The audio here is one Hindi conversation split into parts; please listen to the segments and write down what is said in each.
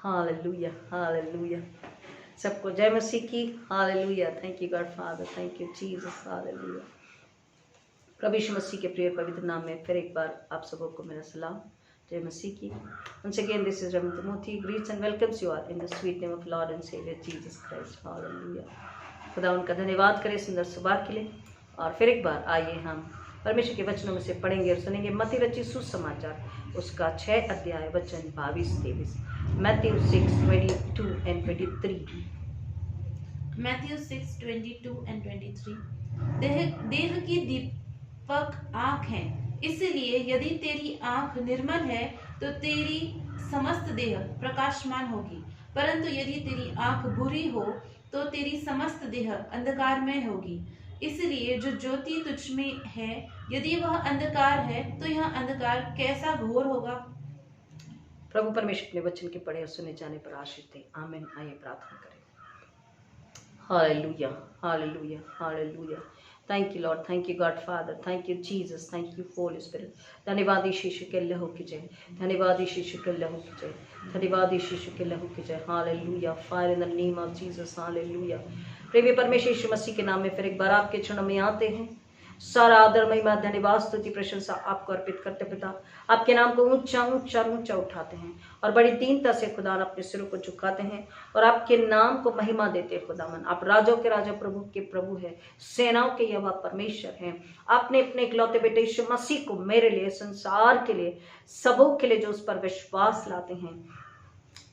Hallelujah, hallelujah. सबको जय मसीह की। हालेलुया। Thank you God father, thank you Jesus. हालेलुया। प्रभु यीशु मसीह के प्रिय पवित्र नाम में फिर एक बार आप सबों को मेरा सलाम, जय मसीह की। Once again, this is Raman Timothy greets and welcomes you all in the sweet name of Lord and Savior Jesus Christ. Hallelujah. खुदा उनका धन्यवाद करें सुंदर सुबह के लिए। और फिर एक बार आइए हम परमेश्वर के वचनों में से पढ़ेंगे और सुनेंगे मत्ती रचित सुसमाचार उसका 6 अध्याय वचन 22-23। Matthew 6:22 and 23। Matthew 6:22 and 23। देह की दीपक आँख है, इसलिए यदि तेरी आँख निर्मल है तो तेरी समस्त देह प्रकाशमान होगी, परंतु यदि तेरी आँख बुरी हो तो तेरी समस्त देह अंधकारमय होगी। इसलिए जो ज्योति तुझ में है, यदि वह अंधकार है तो यह अंधकार कैसा घोर होगा। प्रभु परमेश्वर अपने वचन के पढ़े और सुने जाने पर आशीष दे। आमीन। आइए प्रार्थना करें। Hallelujah, hallelujah, hallelujah. Thank you Lord, thank you God father, thank you Jesus, thank you Holi spirit. धन्यवाद यीशु के लहू की जय, धन्यवाद यीशु के लहू की जय, धन्यवाद यीशु के लहू की जय। Hallelujah. Fire in the name of Jesus. Hallelujah. प्रेमी परमेश्वर यीशु मसीह के नाम में फिर एक बार आपके चरणों में आते हैं। सारा आदर महिमा धन्यवाद स्तुति प्रशंसा आपको अर्पित करते पिता। आपके नाम को ऊंचा ऊंचा ऊंचा उठाते हैं और बड़ी दीनता से खुदा अपने सिरों को झुकाते हैं और आपके नाम को महिमा देते हैं। खुदावन आप राजों के राजा प्रभु के प्रभु है, सेनाओं के यहोवा परमेश्वर हैं। आपने अपने इकलौते बेटे यीशु मसीह को मेरे लिए, संसार के लिए, सबों के लिए जो उस पर विश्वास लाते हैं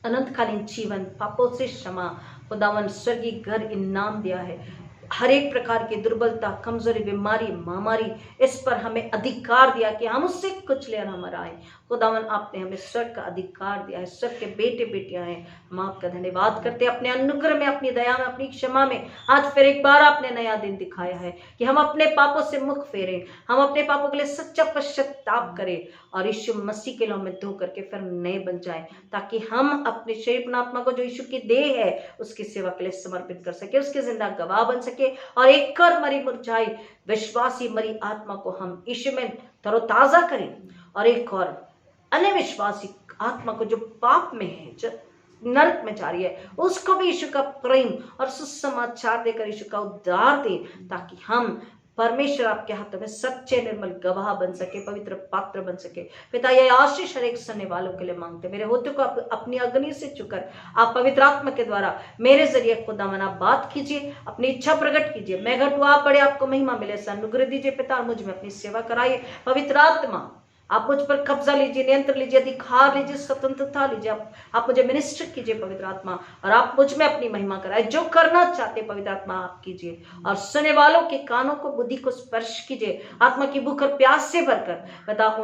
अनंतकालीन जीवन, पापों से क्षमा, खुदावन स्वर्गीय घर इनाम दिया है। हर एक प्रकार की दुर्बलता, कमजोरी, बीमारी, महामारी, इस पर हमें अधिकार दिया कि हम उससे कुछ लेना हमारा आए। खुदावन आपने हमें स्वर्ग का अधिकार दिया है, स्वर्ग के बेटे बेटियां हैं। हम आपका धन्यवाद करते हैं। अपने अनुग्रह में, अपनी दया में, अपनी क्षमा में आज फिर एक बार आपने नया दिन दिखाया है कि हम अपने पापों से मुख फेरें, हम अपने पापों के लिए सच्चा पश्चाताप करें और यीशु मसीह के लहू में धो करके फिर नए बन जाएं, ताकि हम अपने शरीर आत्मा को जो यीशु की देह है उसकी सेवा के लिए समर्पित कर सके, उसके जिंदा गवाह बन सके और एक कर मरी मुरझाई विश्वासी मरी आत्मा को हम यीशु में तरोताजा करें और एक और अन्य विश्वासी आत्मा को जो पाप में है, जो नरक में जा रही है, उसको भी यीशु का प्रेम और सुसमाचार देकर यीशु का उद्धार दे, ताकि हम परमेश्वर आपके हाथों में सच्चे निर्मल गवाह बन सके, पवित्र पात्र बन सके। पिता ये आशीष हर एक सुनने वालों के लिए मांगते। मेरे होते को आप अपनी अग्नि से चुकर आप पवित्र आत्मा के द्वारा मेरे जरिए खुदावन आप बात कीजिए, अपनी इच्छा प्रकट कीजिए। मैं घटू आप बड़े, आपको महिमा मिले। अनुग्रह दीजिए पिता और मुझ में अपनी सेवा कराइए। पवित्र आत्मा आप मुझ पर कब्जा लीजिए, नियंत्रण लीजिए, अधिकार लीजिए, स्वतंत्रता लीजिए। आप मुझे मिनिस्टर कीजिए पवित्र आत्मा और आप मुझ में अपनी महिमा कराए। जो करना चाहते पवित्र आत्मा आप कीजिए और सुनने वालों के कानों को, बुद्धि को स्पर्श कीजिए, आत्मा की भूख और प्यास से भरकर बता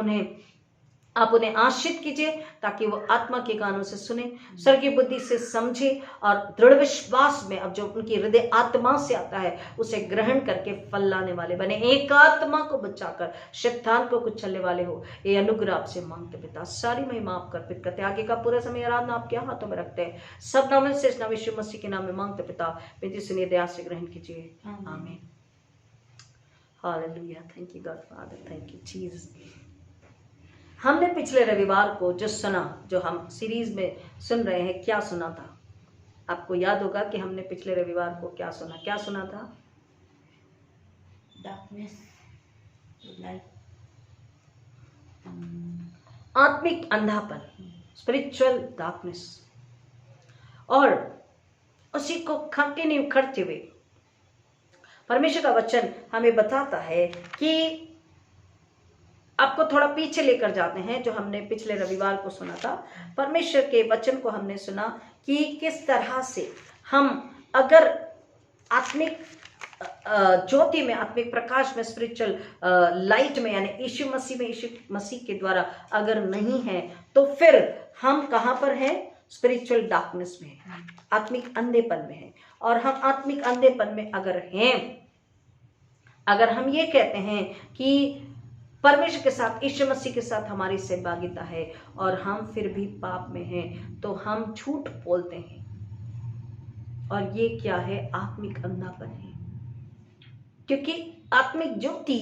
आप उन्हें आशीष कीजिए, ताकि वो आत्मा के कानों से सुने, स्वर्गीय बुद्धि से समझे और दृढ़ विश्वास में अब जो उनकी हृदय आत्मा से आता है उसे ग्रहण करके फल लाने वाले बने। एक आत्मा को बचाकर शैतान को कुचलने वाले हो। ये अनुग्रह आपसे मांगते पिता। सारी महिमा आप अर्पित करते। आगे का पूरा समय आराधना आपके हाथों में रखते हैं। सब नाम से नाम यीशु मसीह के नाम में मांगते पिता। विधि सुनिए, दया से ग्रहण कीजिए। आमीन। Hallelujah. Thank you God father, thank you Jesus. हमने पिछले रविवार को जो सुना, जो हम सीरीज में सुन रहे हैं, क्या सुना था? आपको याद होगा कि हमने पिछले रविवार को क्या सुना था? डार्कनेस, आत्मिक अंधापन, स्पिरिचुअल डार्कनेस। और उसी को कंटिन्यू करते हुए परमेश्वर का वचन हमें बताता है कि आपको थोड़ा पीछे लेकर जाते हैं। जो हमने पिछले रविवार को सुना था, परमेश्वर के वचन को हमने सुना कि किस तरह से हम अगर आत्मिक ज्योति में, आत्मिक प्रकाश में, स्पिरिचुअल लाइट में, यानी यीशु मसीह के द्वारा अगर नहीं है तो फिर हम कहाँ पर हैं? स्पिरिचुअल डार्कनेस में, आत्मिक अंधेपन में है। और हम आत्मिक अंधेपन में अगर हैं, अगर हम ये कहते हैं कि परमेश्वर के साथ, यीशु मसीह के साथ हमारी सहभागिता है और हम फिर भी पाप में हैं, तो हम झूठ बोलते हैं। और ये क्या है? आत्मिक अंधापन है। क्योंकि आत्मिक ज्योति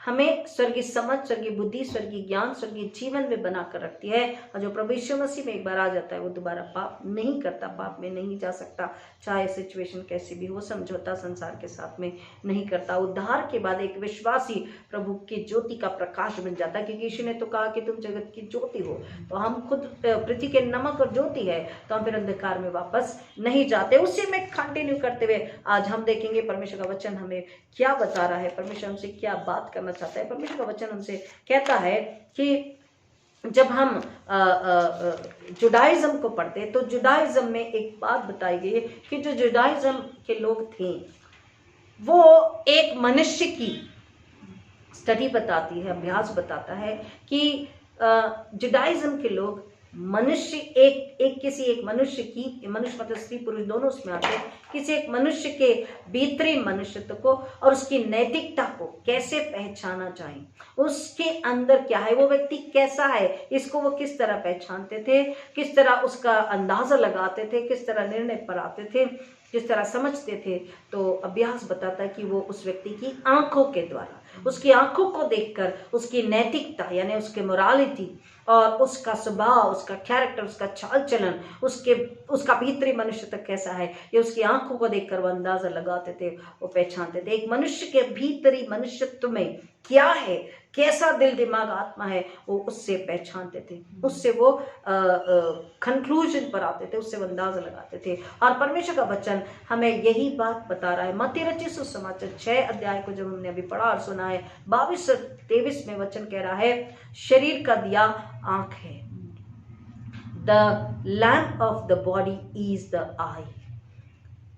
हमें स्वर्गीय समझ, स्वर्गीय बुद्धि, स्वर्गीय ज्ञान, स्वर्गीय जीवन में बनाकर रखती है। और जो प्रभु यीशु मसीह में एक बार आ जाता है वो दोबारा पाप नहीं करता, पाप में नहीं जा सकता, चाहे सिचुएशन कैसी भी हो। समझौता संसार के साथ में नहीं करता। उद्धार के बाद एक विश्वासी प्रभु की ज्योति का प्रकाश बन जाता है, क्योंकि यीशु ने तो कहा कि तुम जगत की ज्योति हो। तो हम खुद पृथ्वी के नमक और ज्योति है, तो हम फिर अंधकार में वापस नहीं जाते। उसी में कंटिन्यू करते हुए आज हम देखेंगे परमेश्वर का वचन हमें क्या बता रहा है, परमेश्वर हमसे क्या बात करना चाहता है। परमेश्वर का वचन हमसे कहता है कि जब हम जुडाइज्म को पढ़ते हैं तो जुडाइज्म में एक बात बताई गई है कि जो जुडाइज्म के लोग थे वो एक मनुष्य की स्टडी बताती है, अभ्यास बताता है कि जुडाइज्म के लोग मनुष्य किसी एक मनुष्य की, मनुष्य मतलब स्त्री पुरुष दोनों उसमें आते हैं, किसी एक मनुष्य के भीतरी मनुष्यत्व को और उसकी नैतिकता को कैसे पहचाना चाहिए, उसके अंदर क्या है, वो व्यक्ति कैसा है, इसको वो किस तरह पहचानते थे, किस तरह उसका अंदाजा लगाते थे, किस तरह निर्णय पर आते थे, किस तरह समझते थे। तो अभ्यास बताता है कि वो उस व्यक्ति की आंखों के द्वारा, उसकी आंखों को देखकर उसकी नैतिकता यानी उसके मोरालिटी और उसका स्वभाव, उसका कैरेक्टर, उसका चाल चलन, उसका भीतरी मनुष्य तक कैसा है, ये उसकी आंखों को देखकर वो अंदाजा लगाते थे, वो पहचानते थे। एक मनुष्य के भीतरी मनुष्यत्व में क्या है, कैसा दिल दिमाग आत्मा है, वो उससे पहचानते थे, उससे वो कंक्लूजन पर आते थे, उससे वो अंदाजा लगाते थे। और परमेश्वर का वचन हमें यही बात बता रहा है। मत्ती रचित सुसमाचार 6 अध्याय को जब हमने अभी पढ़ा और सुना है, 22 से 23 में वचन कह रहा है, शरीर का दिया आंख है। The lamp of the body is the eye.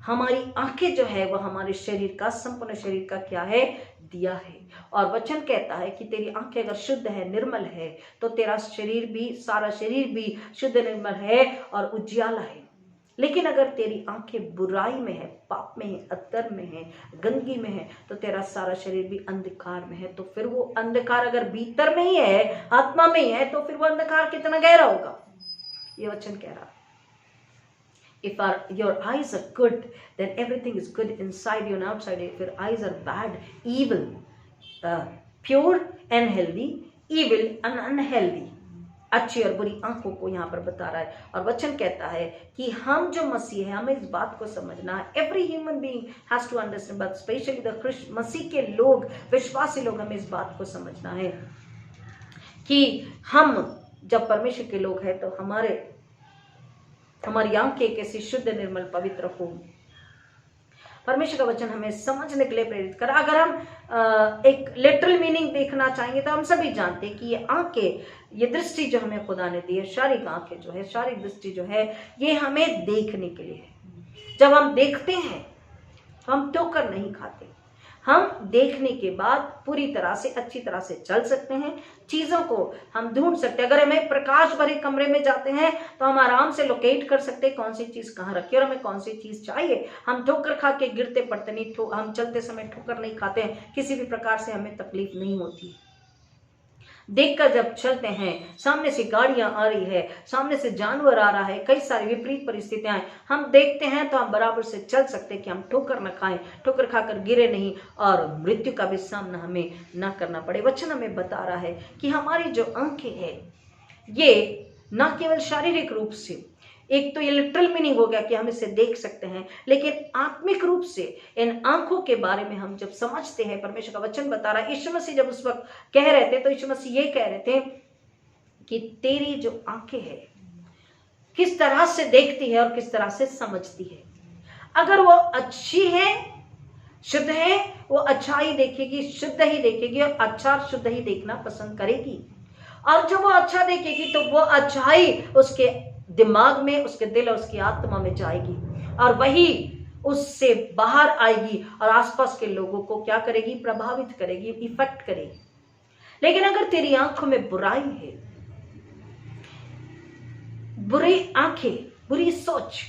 हमारी आंखें जो है वह हमारे शरीर का, संपूर्ण शरीर का क्या है, दिया है। और वचन कहता है कि तेरी आंखें अगर शुद्ध है, निर्मल है, तो तेरा शरीर भी, सारा शरीर भी शुद्ध निर्मल है और उजियाला है। लेकिन अगर तेरी आंखें बुराई में है, पाप में है, अधर्म में है, गंदगी में है, तो तेरा सारा शरीर भी अंधकार में है। तो फिर वो अंधकार अगर भीतर में ही है, आत्मा में ही है, तो फिर वो अंधकार कितना गहरा होगा, ये वचन कह रहा है। If your eyes are good, then everything is good inside you and outside you. If your eyes are bad, evil, pure and healthy, evil and unhealthy, अच्छी और बुरी आंखों को यहाँ पर बता रहा है। और वचन कहता है कि हम जो मसीह है, हमें इस बात को समझना है। Every human being has to understand, but specially the मसीह के लोग, विश्वासी लोग, हमें इस बात को समझना है कि हम जब परमेश्वर के लोग हैं तो हमारी आंखें कैसी शुद्ध, निर्मल, पवित्र हो। परमेश्वर का वचन हमें समझने के लिए प्रेरित कर। अगर हम एक लिटरल मीनिंग देखना चाहेंगे तो हम सभी जानते हैं कि ये आंखें, ये दृष्टि जो हमें खुदा ने दी है, शारीरिक आंखें जो है, शारीरिक दृष्टि जो है, ये हमें देखने के लिए है। जब हम देखते हैं तो हम ठोकर नहीं खाते, हम देखने के बाद पूरी तरह से, अच्छी तरह से चल सकते हैं, चीज़ों को हम ढूंढ सकते हैं। अगर हमें प्रकाश भरे कमरे में जाते हैं तो हम आराम से लोकेट कर सकते हैं कौन सी चीज़ कहाँ रखी है और हमें कौन सी चीज़ चाहिए। हम ठोकर खा के गिरते पड़ते नहीं, हम चलते समय ठोकर नहीं खाते हैं, किसी भी प्रकार से हमें तकलीफ नहीं होती। देखकर जब चलते हैं, सामने से गाड़ियां आ रही है, सामने से जानवर आ रहा है, कई सारी विपरीत परिस्थितियां हैं, हम देखते हैं तो हम बराबर से चल सकते हैं कि हम ठोकर न खाएं, ठोकर खाकर गिरे नहीं और मृत्यु का भी सामना हमें न करना पड़े। वचन हमें बता रहा है कि हमारी जो आंखें हैं ये न केवल शारीरिक रूप से, एक तो ये लिटरल मीनिंग हो गया कि हम इसे देख सकते हैं, लेकिन आत्मिक रूप से इन आंखों के बारे में हम जब समझते हैं, परमेश्वर का वचन बता रहा है। यीशु मसीह जब उस वक्त कह रहे थे तो यीशु मसीह ये कह रहे थे कि तेरी जो आंखें हैं किस तरह से देखती है और किस तरह से समझती है। अगर वो अच्छी है, शुद्ध है, वो अच्छा ही देखेगी, शुद्ध ही देखेगी और अच्छा शुद्ध ही देखना पसंद करेगी। और जब वो अच्छा देखेगी तो वो अच्छाई उसके दिमाग में, उसके दिल और उसकी आत्मा में जाएगी और वही उससे बाहर आएगी और आसपास के लोगों को क्या करेगी, प्रभावित करेगी, इफेक्ट करेगी। लेकिन अगर तेरी आंखों में बुराई है, बुरी आंखें, बुरी सोच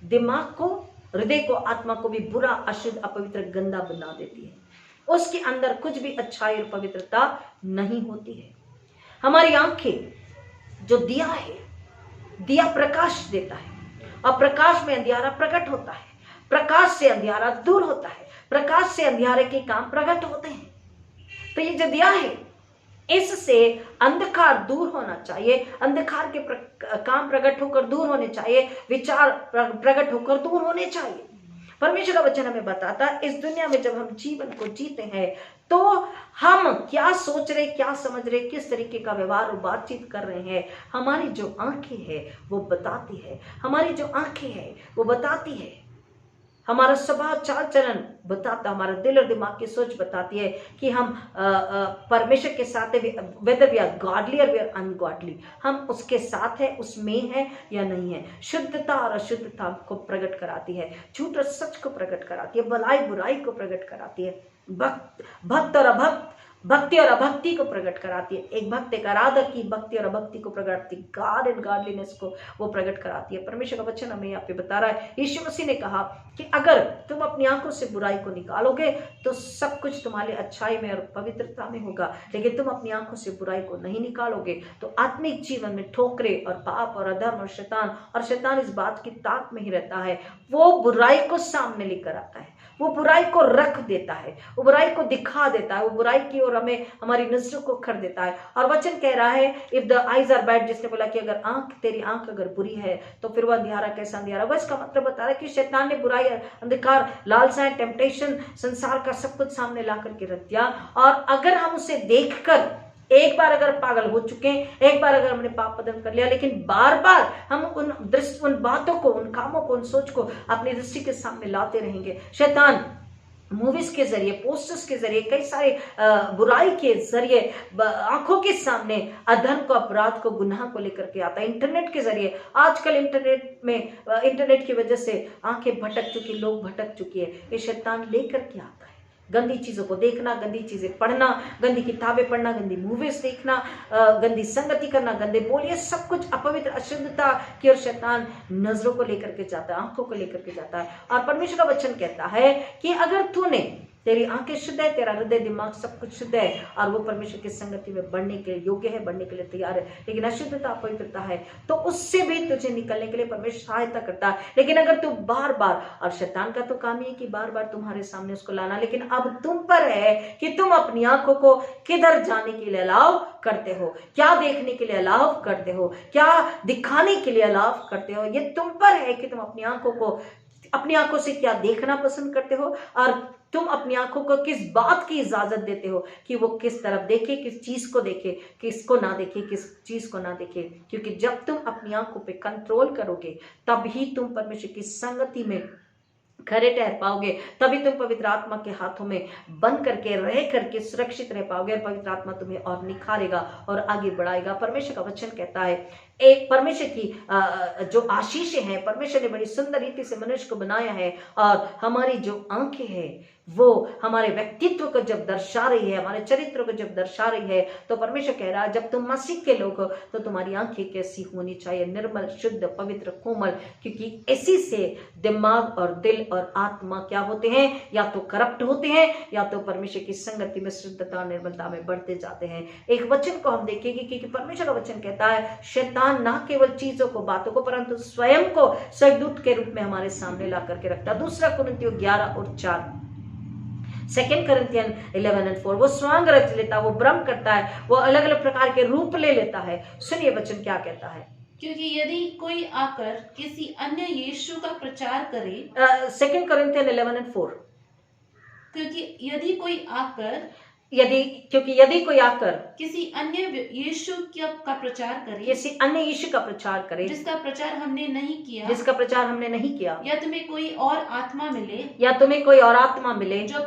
दिमाग को, हृदय को, आत्मा को भी बुरा, अशुद्ध, अपवित्र, गंदा बना देती है। उसके अंदर कुछ भी अच्छाई और पवित्रता नहीं होती है। हमारी आंखें जो दिया है, दिया प्रकाश देता है और प्रकाश में अंधियारा प्रकट होता है, प्रकाश से अंधियारा दूर होता है, प्रकाश से अंधियारे के काम प्रकट होते हैं। तो ये जो दिया है इससे अंधकार दूर होना चाहिए, अंधकार के काम प्रकट होकर दूर होने चाहिए, विचार प्रकट होकर दूर होने चाहिए। परमेश्वर का वचन हमें बताता है इस दुनिया में जब हम जीवन को जीते हैं तो हम क्या सोच रहे, क्या समझ रहे, किस तरीके का व्यवहार और बातचीत कर रहे हैं, हमारी जो आंखें हैं वो बताती है, हमारी जो आंखें हैं वो बताती है, हमारा स्वभाव चाल चलन बताता, हमारा दिल और दिमाग की सोच बताती है कि हम परमेश्वर के साथ है, वेदर वी आर गॉडली और वी आर अनगॉडली, हम उसके साथ है, उसमें है या नहीं है। शुद्धता और अशुद्धता को प्रकट कराती है, झूठ और सच को प्रकट कराती है, भलाई बुराई को प्रकट कराती है, भक्त और अभक्त, भक्ति और अभक्ति को प्रकट कराती है। एक भक्त एक आराधक की भक्ति और अभक्ति को प्रकट करती है, गॉड एंड गॉडलीनेस को वो प्रकट कराती है। परमेश्वर का वचन हमें यहाँ पे बता रहा है, यीशु मसीह ने कहा कि अगर तुम अपनी आंखों से बुराई को निकालोगे तो सब कुछ तुम्हारे अच्छाई में और पवित्रता में होगा, लेकिन तुम अपनी आंखों से बुराई को नहीं निकालोगे तो आत्मिक जीवन में ठोकरे और पाप और अधर्म और शैतान इस बात की ताक में ही रहता है, वो बुराई को सामने लेकर आता है, वो बुराई को रख देता है, वो बुराई को दिखा देता है, वो बुराई की ओर हमें हमारी नजरों को कर देता है। और वचन कह रहा है if the eyes are bad, जिसने बोला कि अगर तेरी आंख अगर बुरी है तो फिर वह अंधियारा कैसा अंधियारा। वह इसका मतलब बता रहा है कि शैतान ने बुराई, अंधकार, लालसाएं, टेम्पटेशन, संसार का सब कुछ सामने ला करके रख दिया, और अगर हम उसे देखकर एक बार अगर पागल हो चुके हैं, एक बार अगर हमने पाप बदल कर लिया, लेकिन बार बार हम उन बातों को, उन कामों को, उन सोच को अपनी दृष्टि के सामने लाते रहेंगे। शैतान मूवीज के जरिए, पोस्टर्स के जरिए, कई सारे बुराई के जरिए आंखों के सामने अधर्म को, अपराध को, गुनाह को लेकर के आता है। इंटरनेट के जरिए, आजकल इंटरनेट की वजह से आंखें भटक चुकी, लोग भटक चुकी है, ये शैतान लेकर के आता है। गंदी चीजों को देखना, गंदी चीजें पढ़ना, गंदी किताबें पढ़ना, गंदी मूवीज देखना, गंदी संगति करना, गंदे बोल, ये सब कुछ अपवित्र, अशुद्धता की ओर शैतान नजरों को लेकर के जाता है, आंखों को लेकर के जाता है। और परमेश्वर का वचन कहता है कि अगर तेरी आंखें शुद्ध है, तेरा हृदय दिमाग सब कुछ शुद्ध है और वो परमेश्वर की संगति में बढ़ने के योग्य है, बढ़ने के लिए तैयार है, लेकिन अशुद्धता, अपवित्रता है तो उससे भी तुझे निकलने के लिए परमेश्वर सहायता करता है। लेकिन अगर तू बार बार, और शैतान का तो काम ही है कि बार बार तुम्हारे सामने उसको लाना, लेकिन अब तुम पर है कि तुम अपनी आंखों को किधर जाने के लिए अलाउ करते हो, क्या देखने के लिए अलाउ करते हो, क्या दिखाने के लिए अलाउ करते हो। ये तुम पर है कि तुम अपनी आंखों से क्या देखना पसंद करते हो, और तुम अपनी आंखों को किस बात की इजाजत देते हो कि वो किस तरफ देखे, किस चीज को देखे, किसको ना देखे, किस चीज को ना देखे। क्योंकि जब तुम अपनी आंखों पे कंट्रोल करोगे तभी तुम परमेश्वर की संगति में खरे ठहर पाओगे, तभी तुम पवित्र आत्मा के हाथों में बंद करके रह करके सुरक्षित रह पाओगे, और पवित्र आत्मा तुम्हें और निखारेगा और आगे बढ़ाएगा। परमेश्वर का वचन कहता है, एक परमेश्वर की जो आशीषें हैं, परमेश्वर ने बड़ी सुंदर रीति से मनुष्य को बनाया है, और हमारी जो आंखें हैं वो हमारे व्यक्तित्व को जब दर्शा रही है, हमारे चरित्र को जब दर्शा रही है, तो परमेश्वर कह रहा है जब तुम मसीह के लोग हो तो तुम्हारी आंखें कैसी होनी चाहिए, निर्मल, शुद्ध, पवित्र, कोमल, क्योंकि इसी से दिमाग और दिल और आत्मा क्या होते हैं, या तो करप्ट होते हैं या तो परमेश्वर की संगति में शुद्धता और निर्मलता में बढ़ते जाते हैं। एक वचन को हम देखेंगे क्योंकि परमेश्वर का वचन कहता है शैतान ना केवल चीजों को, बातों को, परंतु स्वयं को स्वर्गदूत के रूप में हमारे सामने ला करके रखता है। 2 कुरिन्थियों 11:4, 2 Corinthians 11:4, वो स्वांग रच लेता, वो भ्रम करता है, वो अलग अलग प्रकार के रूप ले लेता है। सुनिए वचन क्या कहता है, क्योंकि यदि कोई आकर किसी अन्य यीशु का प्रचार करे, 2 Corinthians 11:4, क्योंकि यदि कोई आकर किसी अन्य यीशु का प्रचार करे, किसी अन्य यीशु का प्रचार करे, जिसका प्रचार हमने नहीं किया, या तुम्हें कोई और आत्मा मिले, जो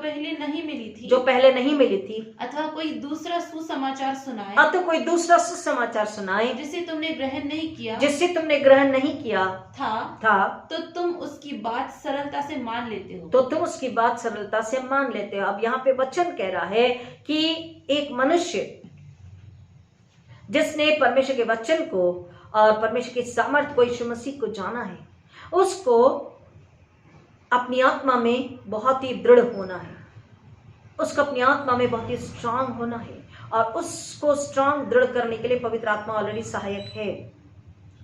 पहले नहीं मिली थी, अथवा कोई दूसरा सुसमाचार सुनाए, जिसे तुमने ग्रहण नहीं किया था, तो तुम उसकी बात सरलता से मान लेते हो। अब यहाँ पे वचन कह रहा है कि एक मनुष्य जिसने परमेश्वर के वचन को और परमेश्वर की सामर्थ्य को, यीशु मसीह को जाना है, उसको अपनी आत्मा में बहुत ही दृढ़ होना है, उसको अपनी आत्मा में बहुत ही स्ट्रांग होना है, और उसको स्ट्रांग दृढ़ करने के लिए पवित्र आत्मा ऑलरेडी सहायक है।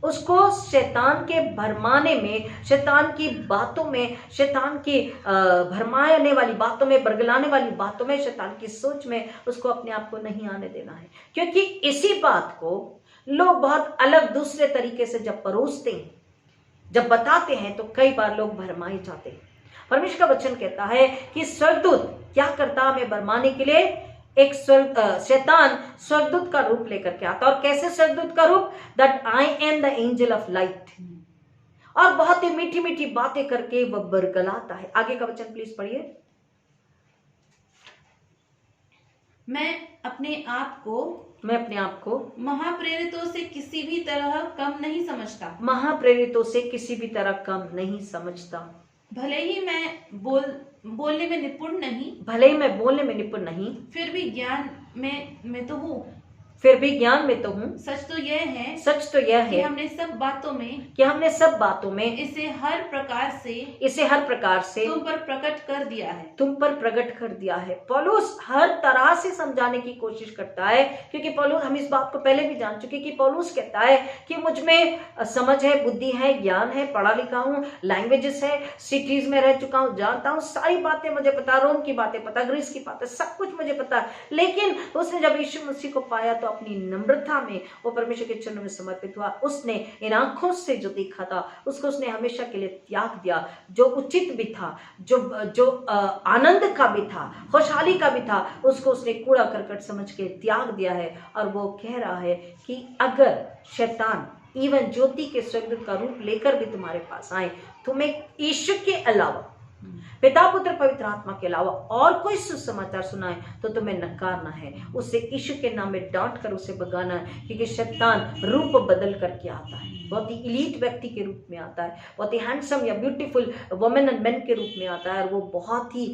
उसको शैतान के भरमाने में, शैतान की बातों में, शैतान की भरमाने वाली बातों में, बरगलाने वाली बातों में, शैतान की सोच में उसको अपने आप को नहीं आने देना है। क्योंकि इसी बात को लोग बहुत अलग दूसरे तरीके से जब परोसते हैं, जब बताते हैं, तो कई बार लोग भरमाए जाते हैं। परमेश्वर का वचन कहता है कि स्वर्गदूत क्या करता, हमें भरमाने के लिए एक शैतान स्वर्गदूत का रूप लेकर के आता। और कैसे स्वर्गदूत का रूप? That I am the angel of light. और बहुत ही मीठी मीठी बातें करके वह बरगलाता है। आगे का वचन प्लीज पढ़िए। मैं अपने आप को महाप्रेरितों से किसी भी तरह कम नहीं समझता। महाप्रेरितों से किसी भी तरह कम नहीं समझता। भले ही मैं बोलने में निपुण नहीं, फिर भी ज्ञान में तो हूँ। सच तो यह है कि हमने सब बातों में इसे हर प्रकार से तुम पर प्रकट कर दिया है। पौलुस हर तरह से समझाने की कोशिश करता है, क्योंकि पौलुस, हम इस बात को पहले भी जान चुके कि पौलुस कहता है कि मुझ में समझ है, बुद्धि है, ज्ञान है, पढ़ा लिखा हूँ, लैंग्वेजेस है, सिटीज में रह चुका हूँ, जानता हूँ, सारी बातें मुझे पता, रोम की बातें पता, ग्रीस की बातें, सब कुछ मुझे पता है। लेकिन उसने जब यीशु मसीह को पाया तो अपनी नम्रता में वो परमेश्वर के चरणों में समर्पित हुआ। उसने इन आंखों से जो देखा था उसको उसने हमेशा के लिए त्याग दिया, जो उचित भी था, जो आनंद का भी था, खुशहाली का भी था, उसको उसने कूड़ा करकट समझ के त्याग दिया है। और वो कह रहा है कि अगर शैतान इवन ज्योति के स्वर्गदूत का रूप लेकर भी तुम्हारे पास आए, तुम्हें यीशु के अलावा, पिता पुत्र पवित्र आत्मा के अलावा और कोई सुसमाचार सुनाए तो तुम्हें नकारना है, उसे यीशु के नाम में डांट कर उसे भगाना है। क्योंकि शैतान रूप बदल करके आता है, बहुत ही इलीट व्यक्ति के रूप में आता है, बहुत ही हैंडसम या ब्यूटीफुल वुमेन एंड मेन के रूप में आता है। और वो बहुत ही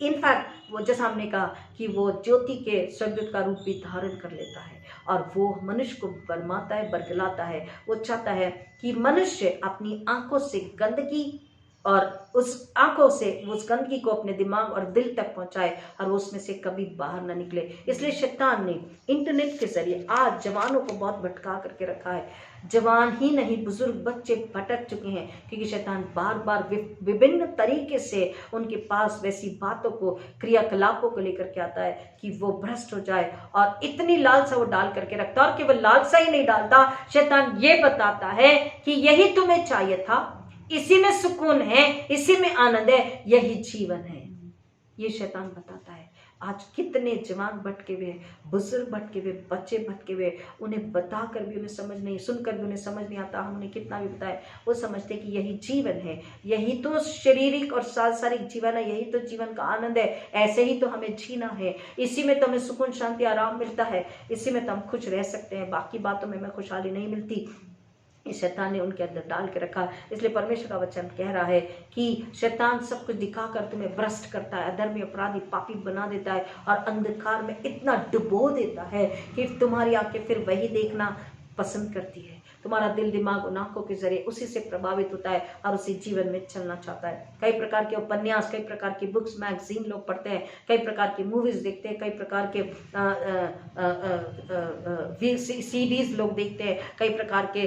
इनफैक्ट वो जैसा हमने कहा कि वो ज्योति के स्वर्गदूत का रूप भी धारण कर लेता है और वो मनुष्य को बरमाता है, बरगलाता है। वो चाहता है कि मनुष्य अपनी आंखों से गंदगी और उस आंखों से उस गंदगी को अपने दिमाग और दिल तक पहुंचाए और वो उसमें से कभी बाहर ना निकले। इसलिए शैतान ने इंटरनेट के जरिए आज जवानों को बहुत भटका करके रखा है। जवान ही नहीं, बुजुर्ग बच्चे भटक चुके हैं, क्योंकि शैतान बार बार विभिन्न तरीके से उनके पास वैसी बातों को, क्रियाकलापों को लेकर के आता है कि वो भ्रष्ट हो जाए। और इतनी लालसा वो डाल करके रखता है। और केवल लालसा ही नहीं डालता, शैतान ये बताता है कि यही तुम्हें चाहिए था, इसी में सुकून है, इसी में आनंद है, यही जीवन है। ये शैतान बताता है। आज कितने जवान भटके हुए, बुजुर्ग भटके हुए, बच्चे भटके हुए, उन्हें बताकर भी उन्हें समझ नहीं, सुनकर भी उन्हें समझ नहीं आता। हमने कितना भी बताया, वो समझते कि यही जीवन है, यही तो शारीरिक और सांसारिक जीवन है, यही तो जीवन का आनंद है, ऐसे ही तो हमें जीना है, इसी में तो हमें सुकून, शांति, आराम मिलता है, इसी में तो हम खुश रह सकते हैं, बाकी बातों में हमें खुशहाली नहीं मिलती। इस शैतान ने उनके अंदर डाल के रखा। इसलिए परमेश्वर का वचन कह रहा है कि शैतान सब कुछ दिखाकर तुम्हें भ्रष्ट करता है, अधर्मी, अपराधी, पापी बना देता है और अंधकार में इतना डुबो देता है कि तुम्हारी आंखें फिर वही देखना पसंद करती है। तुम्हारा दिल, दिमाग उन आंखों के जरिए उसी से प्रभावित होता है और उसी जीवन में चलना चाहता है। कई प्रकार के उपन्यास, कई प्रकार की बुक्स, मैगजीन लोग पढ़ते हैं, कई प्रकार की मूवीज देखते हैं, कई प्रकार के सीडीज लोग देखते हैं, कई प्रकार के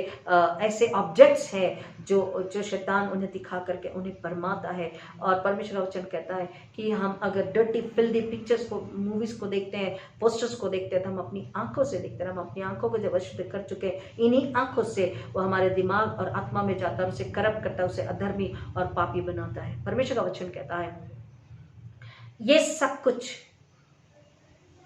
ऐसे ऑब्जेक्ट्स हैं जो शैतान उन्हें दिखा करके उन्हें भरमाता है। और परमेश्वर का वचन कहता है कि हम अगर डर्टी, फिल्दी पिक्चर्स को, मूवीज को देखते हैं, पोस्टर्स को देखते हैं, तो हम अपनी आंखों से देखते हैं। हम अपनी आंखों को जब अशुद्ध कर चुके हैं, इन्हीं आंखों से वो हमारे दिमाग और आत्मा में जाता है, उसे करप्ट करता है, उसे अधर्मी और पापी बनाता है। परमेश्वर का वचन कहता है ये सब कुछ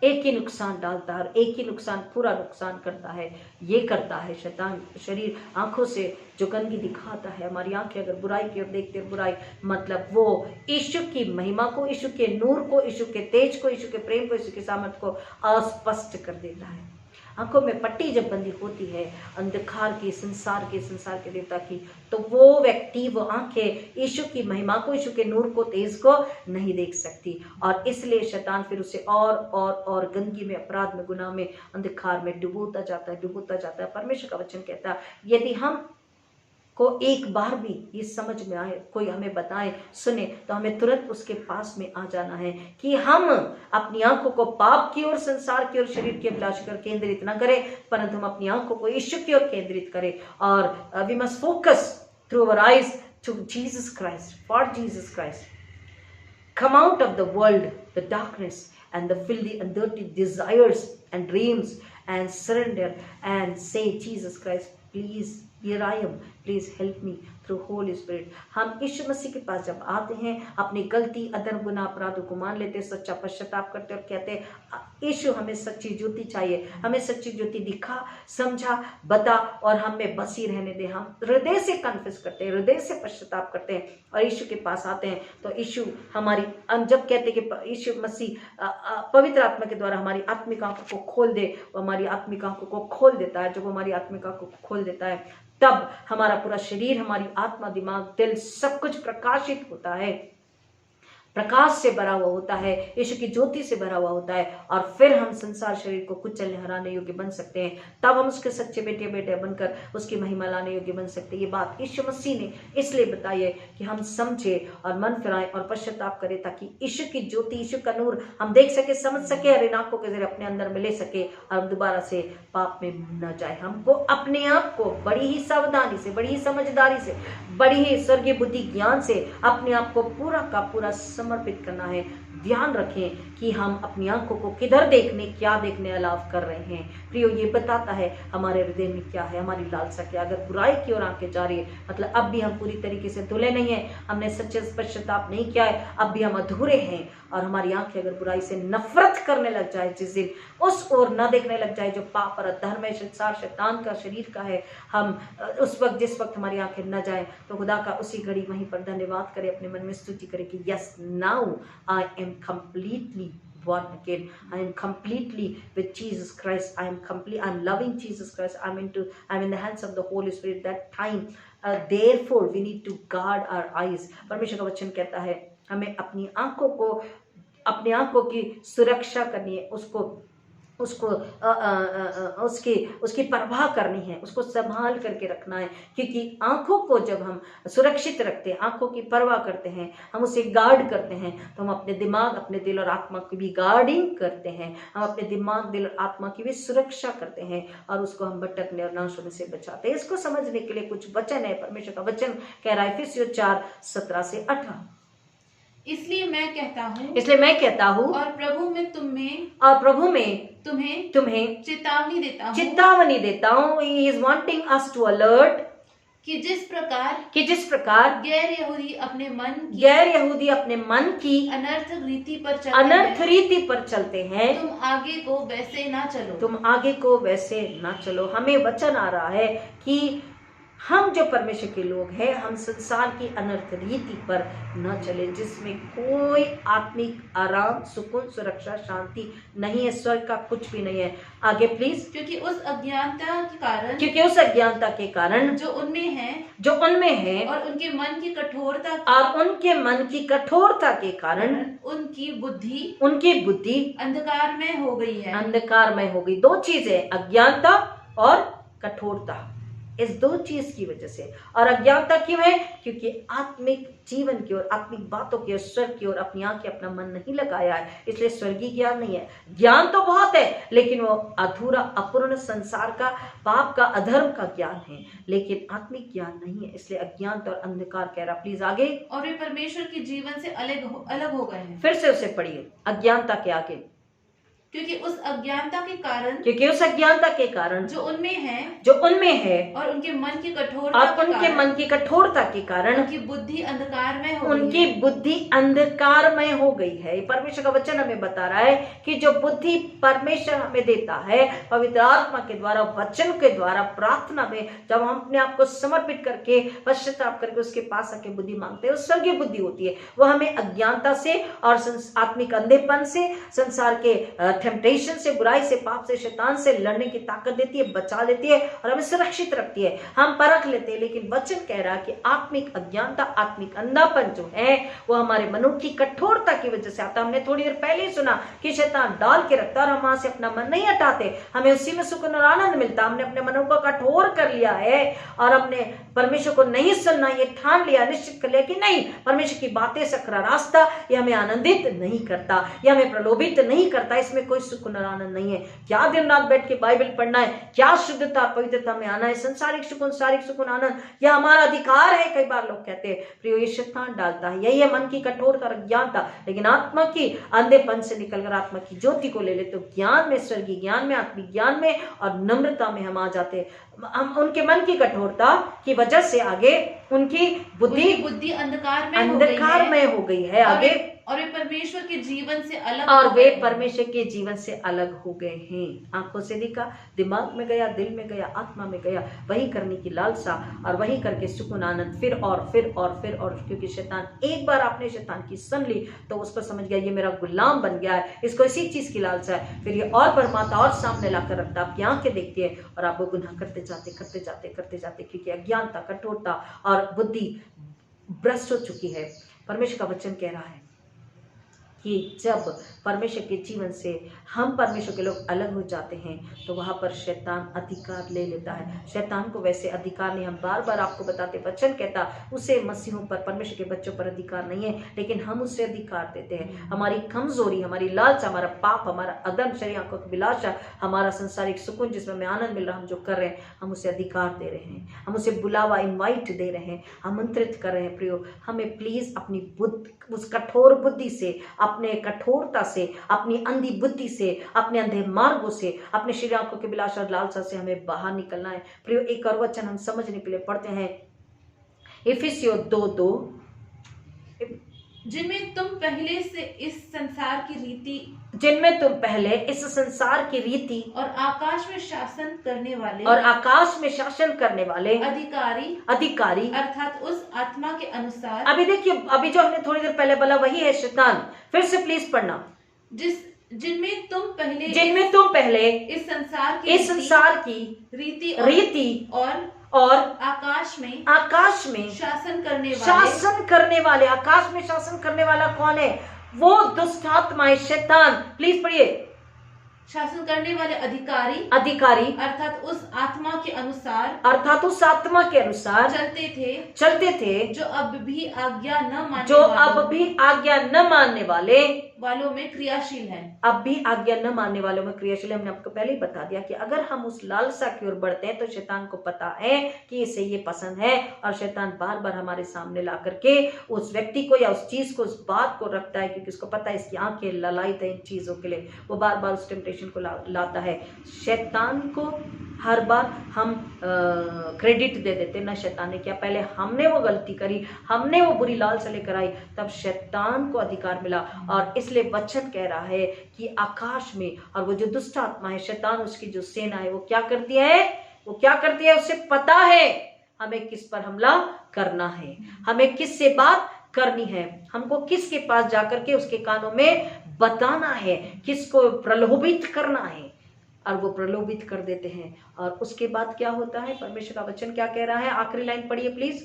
एक ही नुकसान डालता है और एक ही नुकसान, पूरा नुकसान करता है। ये करता है शैतान, शरीर, आंखों से जो गंदगी दिखाता है। हमारी आंखें अगर बुराई की ओर देखते हैं, बुराई मतलब वो यीशु की महिमा को, यीशु के नूर को, यीशु के तेज को, यीशु के प्रेम को, यीशु के सामर्थ को अस्पष्ट कर देता है। आंखों में पट्टी जब बंदी होती है अंधकार की, संसार के देवता की, तो वो व्यक्ति, वो आंखें यीशु की महिमा को, यीशु के नूर को, तेज को नहीं देख सकती। और इसलिए शैतान फिर उसे और गंदगी में, अपराध में, गुनाह में, अंधकार में डुबोता जाता है। परमेश्वर का वचन कहता है यदि हम को एक बार भी ये समझ में आए, कोई हमें बताए, सुने, तो हमें तुरंत उसके पास में आ जाना है कि हम अपनी आंखों को पाप की ओर, संसार की ओर, शरीर की अभिलाष कर केंद्रित न करें, परंतु हम अपनी आंखों को यीशु की ओर केंद्रित करें। और we must focus through our eyes to Jesus Christ, for Jesus Christ. Come out of the world, the darkness, and the filthy and dirty desires and dreams, and surrender and say, Jesus Christ, please, here I am, please help me through Holy Spirit। हम यीशु मसीह के पास जब आते हैं, अपनी गलती, अधर्म, गुनाह, अपराधों को मान लेते हैं, सच्चा पश्चाताप करते हैं और कहते हैं यीशु हमें सच्ची ज्योति चाहिए, हमें सच्ची ज्योति दिखा, समझा, बता और हम में बसी रहने दे। हम हृदय से कन्फेस करते हैं, हृदय से पश्चाताप करते हैं और यीशु के पास आते हैं, तो यीशु हमारी, हम जब कहते हैं कि यीशु मसीह पवित्र आत्मा के द्वारा हमारी आत्मिक आंखों को खोल दे, वो हमारी आत्मिक आंखों को खोल देता है। जब वो हमारी आत्मिक आंखों को खोल देता है, तब हमारा पूरा शरीर, हमारी आत्मा, दिमाग, दिल, सब कुछ प्रकाशित होता है, प्रकाश से भरा हुआ होता है, यीशु की ज्योति से भरा हुआ होता है, और फिर हम संसार शरीर को कुचलने, हराने योग्य बन सकते हैं। तब हम उसके सच्चे बेटे बेटे बनकर उसकी महिमा लाने योग्य बन सकते हैं। ये बात यीशु मसीह ने इसलिए बताई है कि हम समझे और मन फिराएं और पश्चाताप करें, ताकि यीशु की ज्योति, यीशु का नूर हम देख सके, समझ सके और इन आंखों के जरिए अपने अंदर में ले सके और हम दोबारा से पाप में न जाए। हमको अपने आप को बड़ी ही सावधानी से, बड़ी ही समझदारी से, बड़ी ही स्वर्गीय बुद्धि ज्ञान से अपने आप को पूरा का पूरा समर्पित करना है। ध्यान रखें कि हम अपनी आंखों को किधर देखने, क्या देखने अलाव कर रहे हैं। प्रियो, ये बताता है हमारे हृदय में क्या है, हमारी लालसा क्या। अगर बुराई की ओर आंखें जा रही है, मतलब अब भी हम पूरी तरीके से धुले नहीं है, हमने सच्चे पश्चाताप नहीं किया है, अब भी हम अधूरे हैं। और हमारी आंखें अगर बुराई से नफरत करने लग जाए, जिस दिन उस ओर न देखने लग जाए जो पाप और अधर्म है, संसार, शैतान का, शरीर का है, हम उस वक्त, जिस वक्त हमारी आंखें न जाए, तो खुदा का उसी घड़ी वहीं पर धन्यवाद करें, अपने मन में स्तुति करें कि yes, now I am completely born again, I am completely with Jesus Christ, I am loving Jesus Christ, I'm in the hands of the Holy Spirit। that time therefore we need to guard our eyes। परमेश्वर का वचन कहता है हमें अपनी आंखों की सुरक्षा करनी है, उसकी परवाह करनी है, उसको संभाल करके रखना है। क्योंकि आंखों को जब हम सुरक्षित रखते हैं, आंखों की परवाह करते हैं, हम उसे गार्ड करते हैं, तो हम अपने दिमाग, अपने दिल और आत्मा की भी गार्डिंग करते हैं। हम अपने दिमाग, दिल और आत्मा की भी सुरक्षा करते हैं और उसको हम भटकने और नाश होने से बचाते हैं। इसको समझने के लिए कुछ वचन है। परमेश्वर का वचन कह रहा है इफिसियों 4:17-18, इसलिए मैं कहता हूँ और प्रभु में तुम्हें चेतावनी देता हूँ। He is wanting us to alert कि जिस प्रकार गैर यहूदी अपने मन की अनर्थ रीति पर चलते हैं, तुम आगे को वैसे ना चलो। हमें वचन आ रहा है कि हम जो परमेश्वर के लोग हैं, हम संसार की अनर्थ रीति पर न चले, जिसमें कोई आत्मिक आराम, सुकून, सुरक्षा, शांति नहीं है, स्वर्ग का कुछ भी नहीं है। आगे प्लीज। क्योंकि उस अज्ञानता के कारण जो उनमें है और उनके मन की कठोरता के कारण उनकी बुद्धि अंधकारमय हो गई। दो चीजें, अज्ञानता और कठोरता, इस दो चीज की वजह से। और अज्ञानता क्यों है? क्योंकि आत्मिक जीवन की ओर, आत्मिक बातों की ओर, स्वर्ग की ओर अपनी आंखें, अपना मन नहीं लगाया है, इसलिए स्वर्गीय ज्ञान नहीं है। ज्ञान तो बहुत है, लेकिन वो अधूरा, अपूर्ण, संसार का, पाप का, अधर्म का ज्ञान है, लेकिन आत्मिक ज्ञान नहीं है। इसलिए अज्ञानता और अंधकार कह रहा। प्लीज आगे। और वे परमेश्वर के जीवन से अलग हो गए हैं। फिर से उसे पढ़िए, अज्ञानता के आगे। क्योंकि उस अज्ञानता के कारण जो उनमें है और उनके मन की कठोरता के कारण उनकी बुद्धि अंधकारमय हो गई है। परमेश्वर का वचन हमें बता रहा है कि जो बुद्धि परमेश्वर हमें देता है पवित्र आत्मा के द्वारा, वचन के द्वारा, प्रार्थना में, जब हम अपने आप को समर्पित करके, पश्चाताप करके उसके पास आके बुद्धि मांगते हैं, वो स्वर्गीय बुद्धि होती है। वो हमें अज्ञानता से और आत्मिक अंधेपन से, संसार के टेम्पटेशन से, बुराई से, पाप से, शैतान से लड़ने की ताकत देती है, बचा लेती है और हमें सुरक्षित रखती है। हम परख लेते हैं, लेकिन वचन कह रहा है कि आत्मिक अज्ञानता, आत्मिक अंधापन जो है वो हमारे मनों की कठोरता की वजह से आता। हमने थोड़ी देर पहले ही सुना कि शैतान डाल के रखता और हम वहां से अपना मन नहीं हटाते, हमें उसी में सुकून और आनंद मिलता। हमने अपने मनों को कठोर कर लिया है और हमने परमेश्वर को नहीं सुनना ये ठान लिया, निश्चित कर लिया कि नहीं, परमेश्वर की बातें सकरा रास्ता, ये हमें आनंदित नहीं करता, ये हमें प्रलोभित नहीं करता, इसमें कोई सुकून और आनंद नहीं है। क्या दिन रात बैठ के बाइबल पढ़ना है, क्या शुद्धता पवित्रता में आना है, संसारिक सुकून, शारीरिक सुकून, आनंद, यह हमारा अधिकार है। कई बार लोग कहते हैं प्रियो ये शैतान डालता है, यही है मन की कठोरता और अज्ञानता। लेकिन आत्मा की अंधेपन से निकलकर आत्मा की ज्योति को ले ले तो ज्ञान में, स्वर्गीय ज्ञान में, आत्मिक ज्ञान में और नम्रता में हम आ जाते हैं। हम उनके मन की कठोरता की वजह से आगे उनकी बुद्धि अंधकार में हो गई है आगे, और वे परमेश्वर के जीवन से अलग और वे परमेश्वर के जीवन से अलग हो गए हैं। आंखों से देखा, दिमाग में गया, दिल में गया, आत्मा में गया, वही करने की लालसा और वही करके सुकून, आनंद, फिर और फिर और फिर और। क्योंकि शैतान, एक बार आपने शैतान की सुन ली तो उसको समझ गया ये मेरा गुलाम बन गया है, इसको इसी चीज की लालसा है, फिर ये और बरमाता और सामने लाकर रखता, आपकी आंखें देखती है और आप वो गुनाह करते जाते, क्योंकि अज्ञानता, कठोरता और बुद्धि भ्रष्ट हो चुकी है। परमेश्वर का वचन कह रहा है कि जब परमेश्वर के जीवन से हम परमेश्वर के लोग अलग हो जाते हैं तो वहाँ पर शैतान अधिकार ले लेता है। शैतान को वैसे अधिकार नहीं, हम बार बार आपको बताते, वचन कहता उसे मसीहों पर, परमेश्वर के बच्चों पर अधिकार नहीं है, लेकिन हम उससे अधिकार देते हैं। हमारी कमजोरी, हमारी लालसा, हमारा पाप, हमारा अदम शरीर, आंखों की विलासा, हमारा संसारिक सुकून जिसमें हमें आनंद मिल रहा, हम जो कर रहे हैं, हम उसे अधिकार दे रहे हैं, हम उसे बुलावा, इन्वाइट दे रहे हैं, आमंत्रित कर रहे हैं। प्रियो, हमें प्लीज अपनी बुद्धि, उस कठोर बुद्धि से, अपने कठोरता से, अपनी अंधी बुद्धि से, अपने अंधे मार्गों से, अपने शरीर, आंखों के विलास और लालसा से हमें बाहर निकलना है। प्रियो, एक और वचन हम समझने के लिए पढ़ते हैं, इफिसियों 2:2, जिनमें तुम पहले से इस संसार की रीति और आकाश में शासन करने वाले अधिकारी अर्थात उस आत्मा के अनुसार। अभी देखिए, अभी जो हमने थोड़ी देर पहले बोला वही है शैतान। फिर से प्लीज पढ़ना, जिनमें तुम पहले इस संसार की रीति और आकाश में शासन करने वाले। आकाश में शासन करने वाला कौन है? वो दुष्ट आत्मा है, शैतान। प्लीज पढ़िए, शासन करने वाले अधिकारी अर्थात उस आत्मा के अनुसार चलते थे, जो अब भी आज्ञा न मानने वालों में क्रियाशील है। अब भी आज्ञा न मानने वालों में क्रियाशील है। हमने आपको पहले ही बता दिया कि अगर हम उस लालसा की ओर बढ़ते हैं तो शैतान को पता है कि इसे ये पसंद है, और शैतान बार बार हमारे सामने ला करके उस व्यक्ति को या उस चीज को, उस बात को रखता है, क्योंकि उसको पता है इसकी आंखें ललायत है इन चीजों के लिए। वो बार बार उस टेम्पटेशन को लाता है। शैतान को हर बार हम क्रेडिट दे देते ना, शैतान ने किया, पहले हमने वो गलती करी, हमने वो बुरी लालसा लेकर आई, तब शैतान को अधिकार मिला। और इसलिए वचन कह रहा है कि आकाश में, और वो जो दुष्ट आत्मा है शैतान, उसकी जो सेना है, वो क्या करती है, उसे पता है हमें किस पर हमला करना है, हमें किस से बात करनी है, हमको किसके पास जाकर के उसके कानों में बताना है, किसको प्रलोभित करना है, और वो प्रलोभित कर देते हैं। और उसके बाद क्या होता है? परमेश्वर का वचन क्या कह रहा है? आखिरी लाइन पढ़िए प्लीज।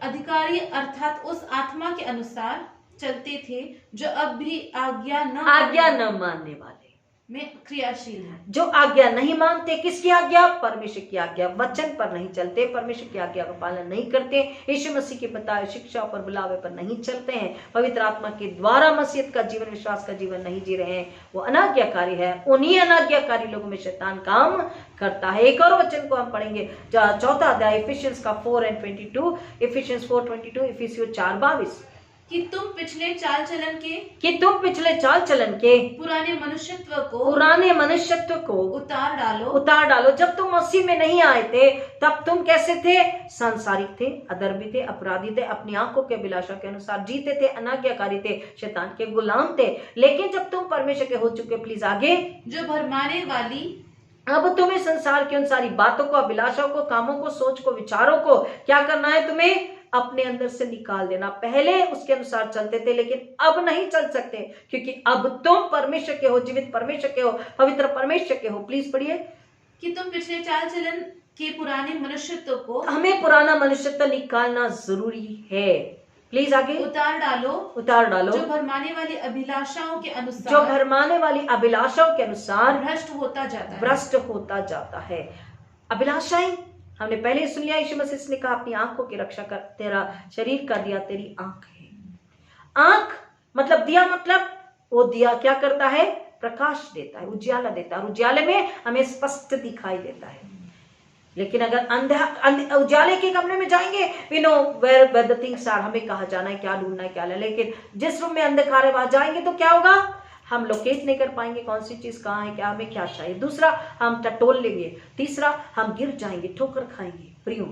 अधिकारी अर्थात उस आत्मा के अनुसार चलते थे, जो अब भी आज्ञा न मानने वाले में क्रियाशील है। जो आज्ञा नहीं मानते, किसकी आज्ञा? परमेश्वर की आज्ञा, वचन पर नहीं चलते, परमेश्वर की आज्ञा का पालन नहीं करते, यीशु मसीह के बताए शिक्षा पर, बुलावे पर नहीं चलते हैं, पवित्र आत्मा के द्वारा मसीहत का जीवन, विश्वास का जीवन नहीं जी रहे हैं, वो अनाज्ञाकारी है। उन्हीं अनाज्ञाकारी लोगों में शैतान काम करता है। एक और वचन को हम पढ़ेंगे, 4 अध्याय इफिसियंस का 4:22, इफिसियंस 4:22, इफिसियों 4:22, कि तुम पिछले चाल चलन के पुराने मनुष्यत्व को उतार डालो। जब तुम मसीह में नहीं आए थे तब तुम कैसे थे? सांसारिक थे, अधर्मी थे, अपराधी थे, अपनी आंखों के अभिलाषा के अनुसार जीते थे, अनाज्ञाकारी थे, शैतान के गुलाम थे। लेकिन जब तुम परमेश्वर के हो चुके, प्लीज आगे, जो भरमाने वाली, अब तुम्हें संसार की उन सारी बातों को, अभिलाषाओं को, कामों को, सोच को, विचारों को क्या करना है? तुम्हें अपने अंदर से निकाल देना। पहले उसके अनुसार चलते थे, लेकिन अब नहीं चल सकते, क्योंकि अब तुम परमेश्वर के हो, जीवित परमेश्वर के हो, पवित्र परमेश्वर के हो। प्लीज पढ़िए। कि तुम पिछले चाल चलन के पुराने मनुष्यत्व को हमें पुराना मनुष्यत्व निकालना जरूरी है। प्लीज आगे। उतार डालो, उतार डालो, जो भरमाने वाली अभिलाषाओं के जो अनुसार भरमाने वाली अभिलाषाओं के अनुसार भ्रष्ट होता जाता है। भ्रष्ट होता जाता है। अभिलाषाएं हमने पहले ही सुन लिया, यीशु मसीह ने कहा अपनी आंखों की रक्षा कर, तेरा शरीर का दिया तेरी आंख है। आंख मतलब दिया, मतलब वो दिया क्या करता है? प्रकाश देता है, उजियाला देता है, और उजियाले में हमें स्पष्ट दिखाई देता है। लेकिन अगर उजाले के कमरे में जाएंगे, we know where the things are, हमें कहा जाना है, क्या ढूंढना है, क्या लेना। लेकिन जिस रूम में अंधकार है वहां जाएंगे तो क्या होगा? हम लोकेट नहीं कर पाएंगे कौन सी चीज कहाँ है, क्या हमें क्या चाहिए। दूसरा, हम टटोल लेंगे। तीसरा, हम गिर जाएंगे, ठोकर खाएंगे। प्रियो,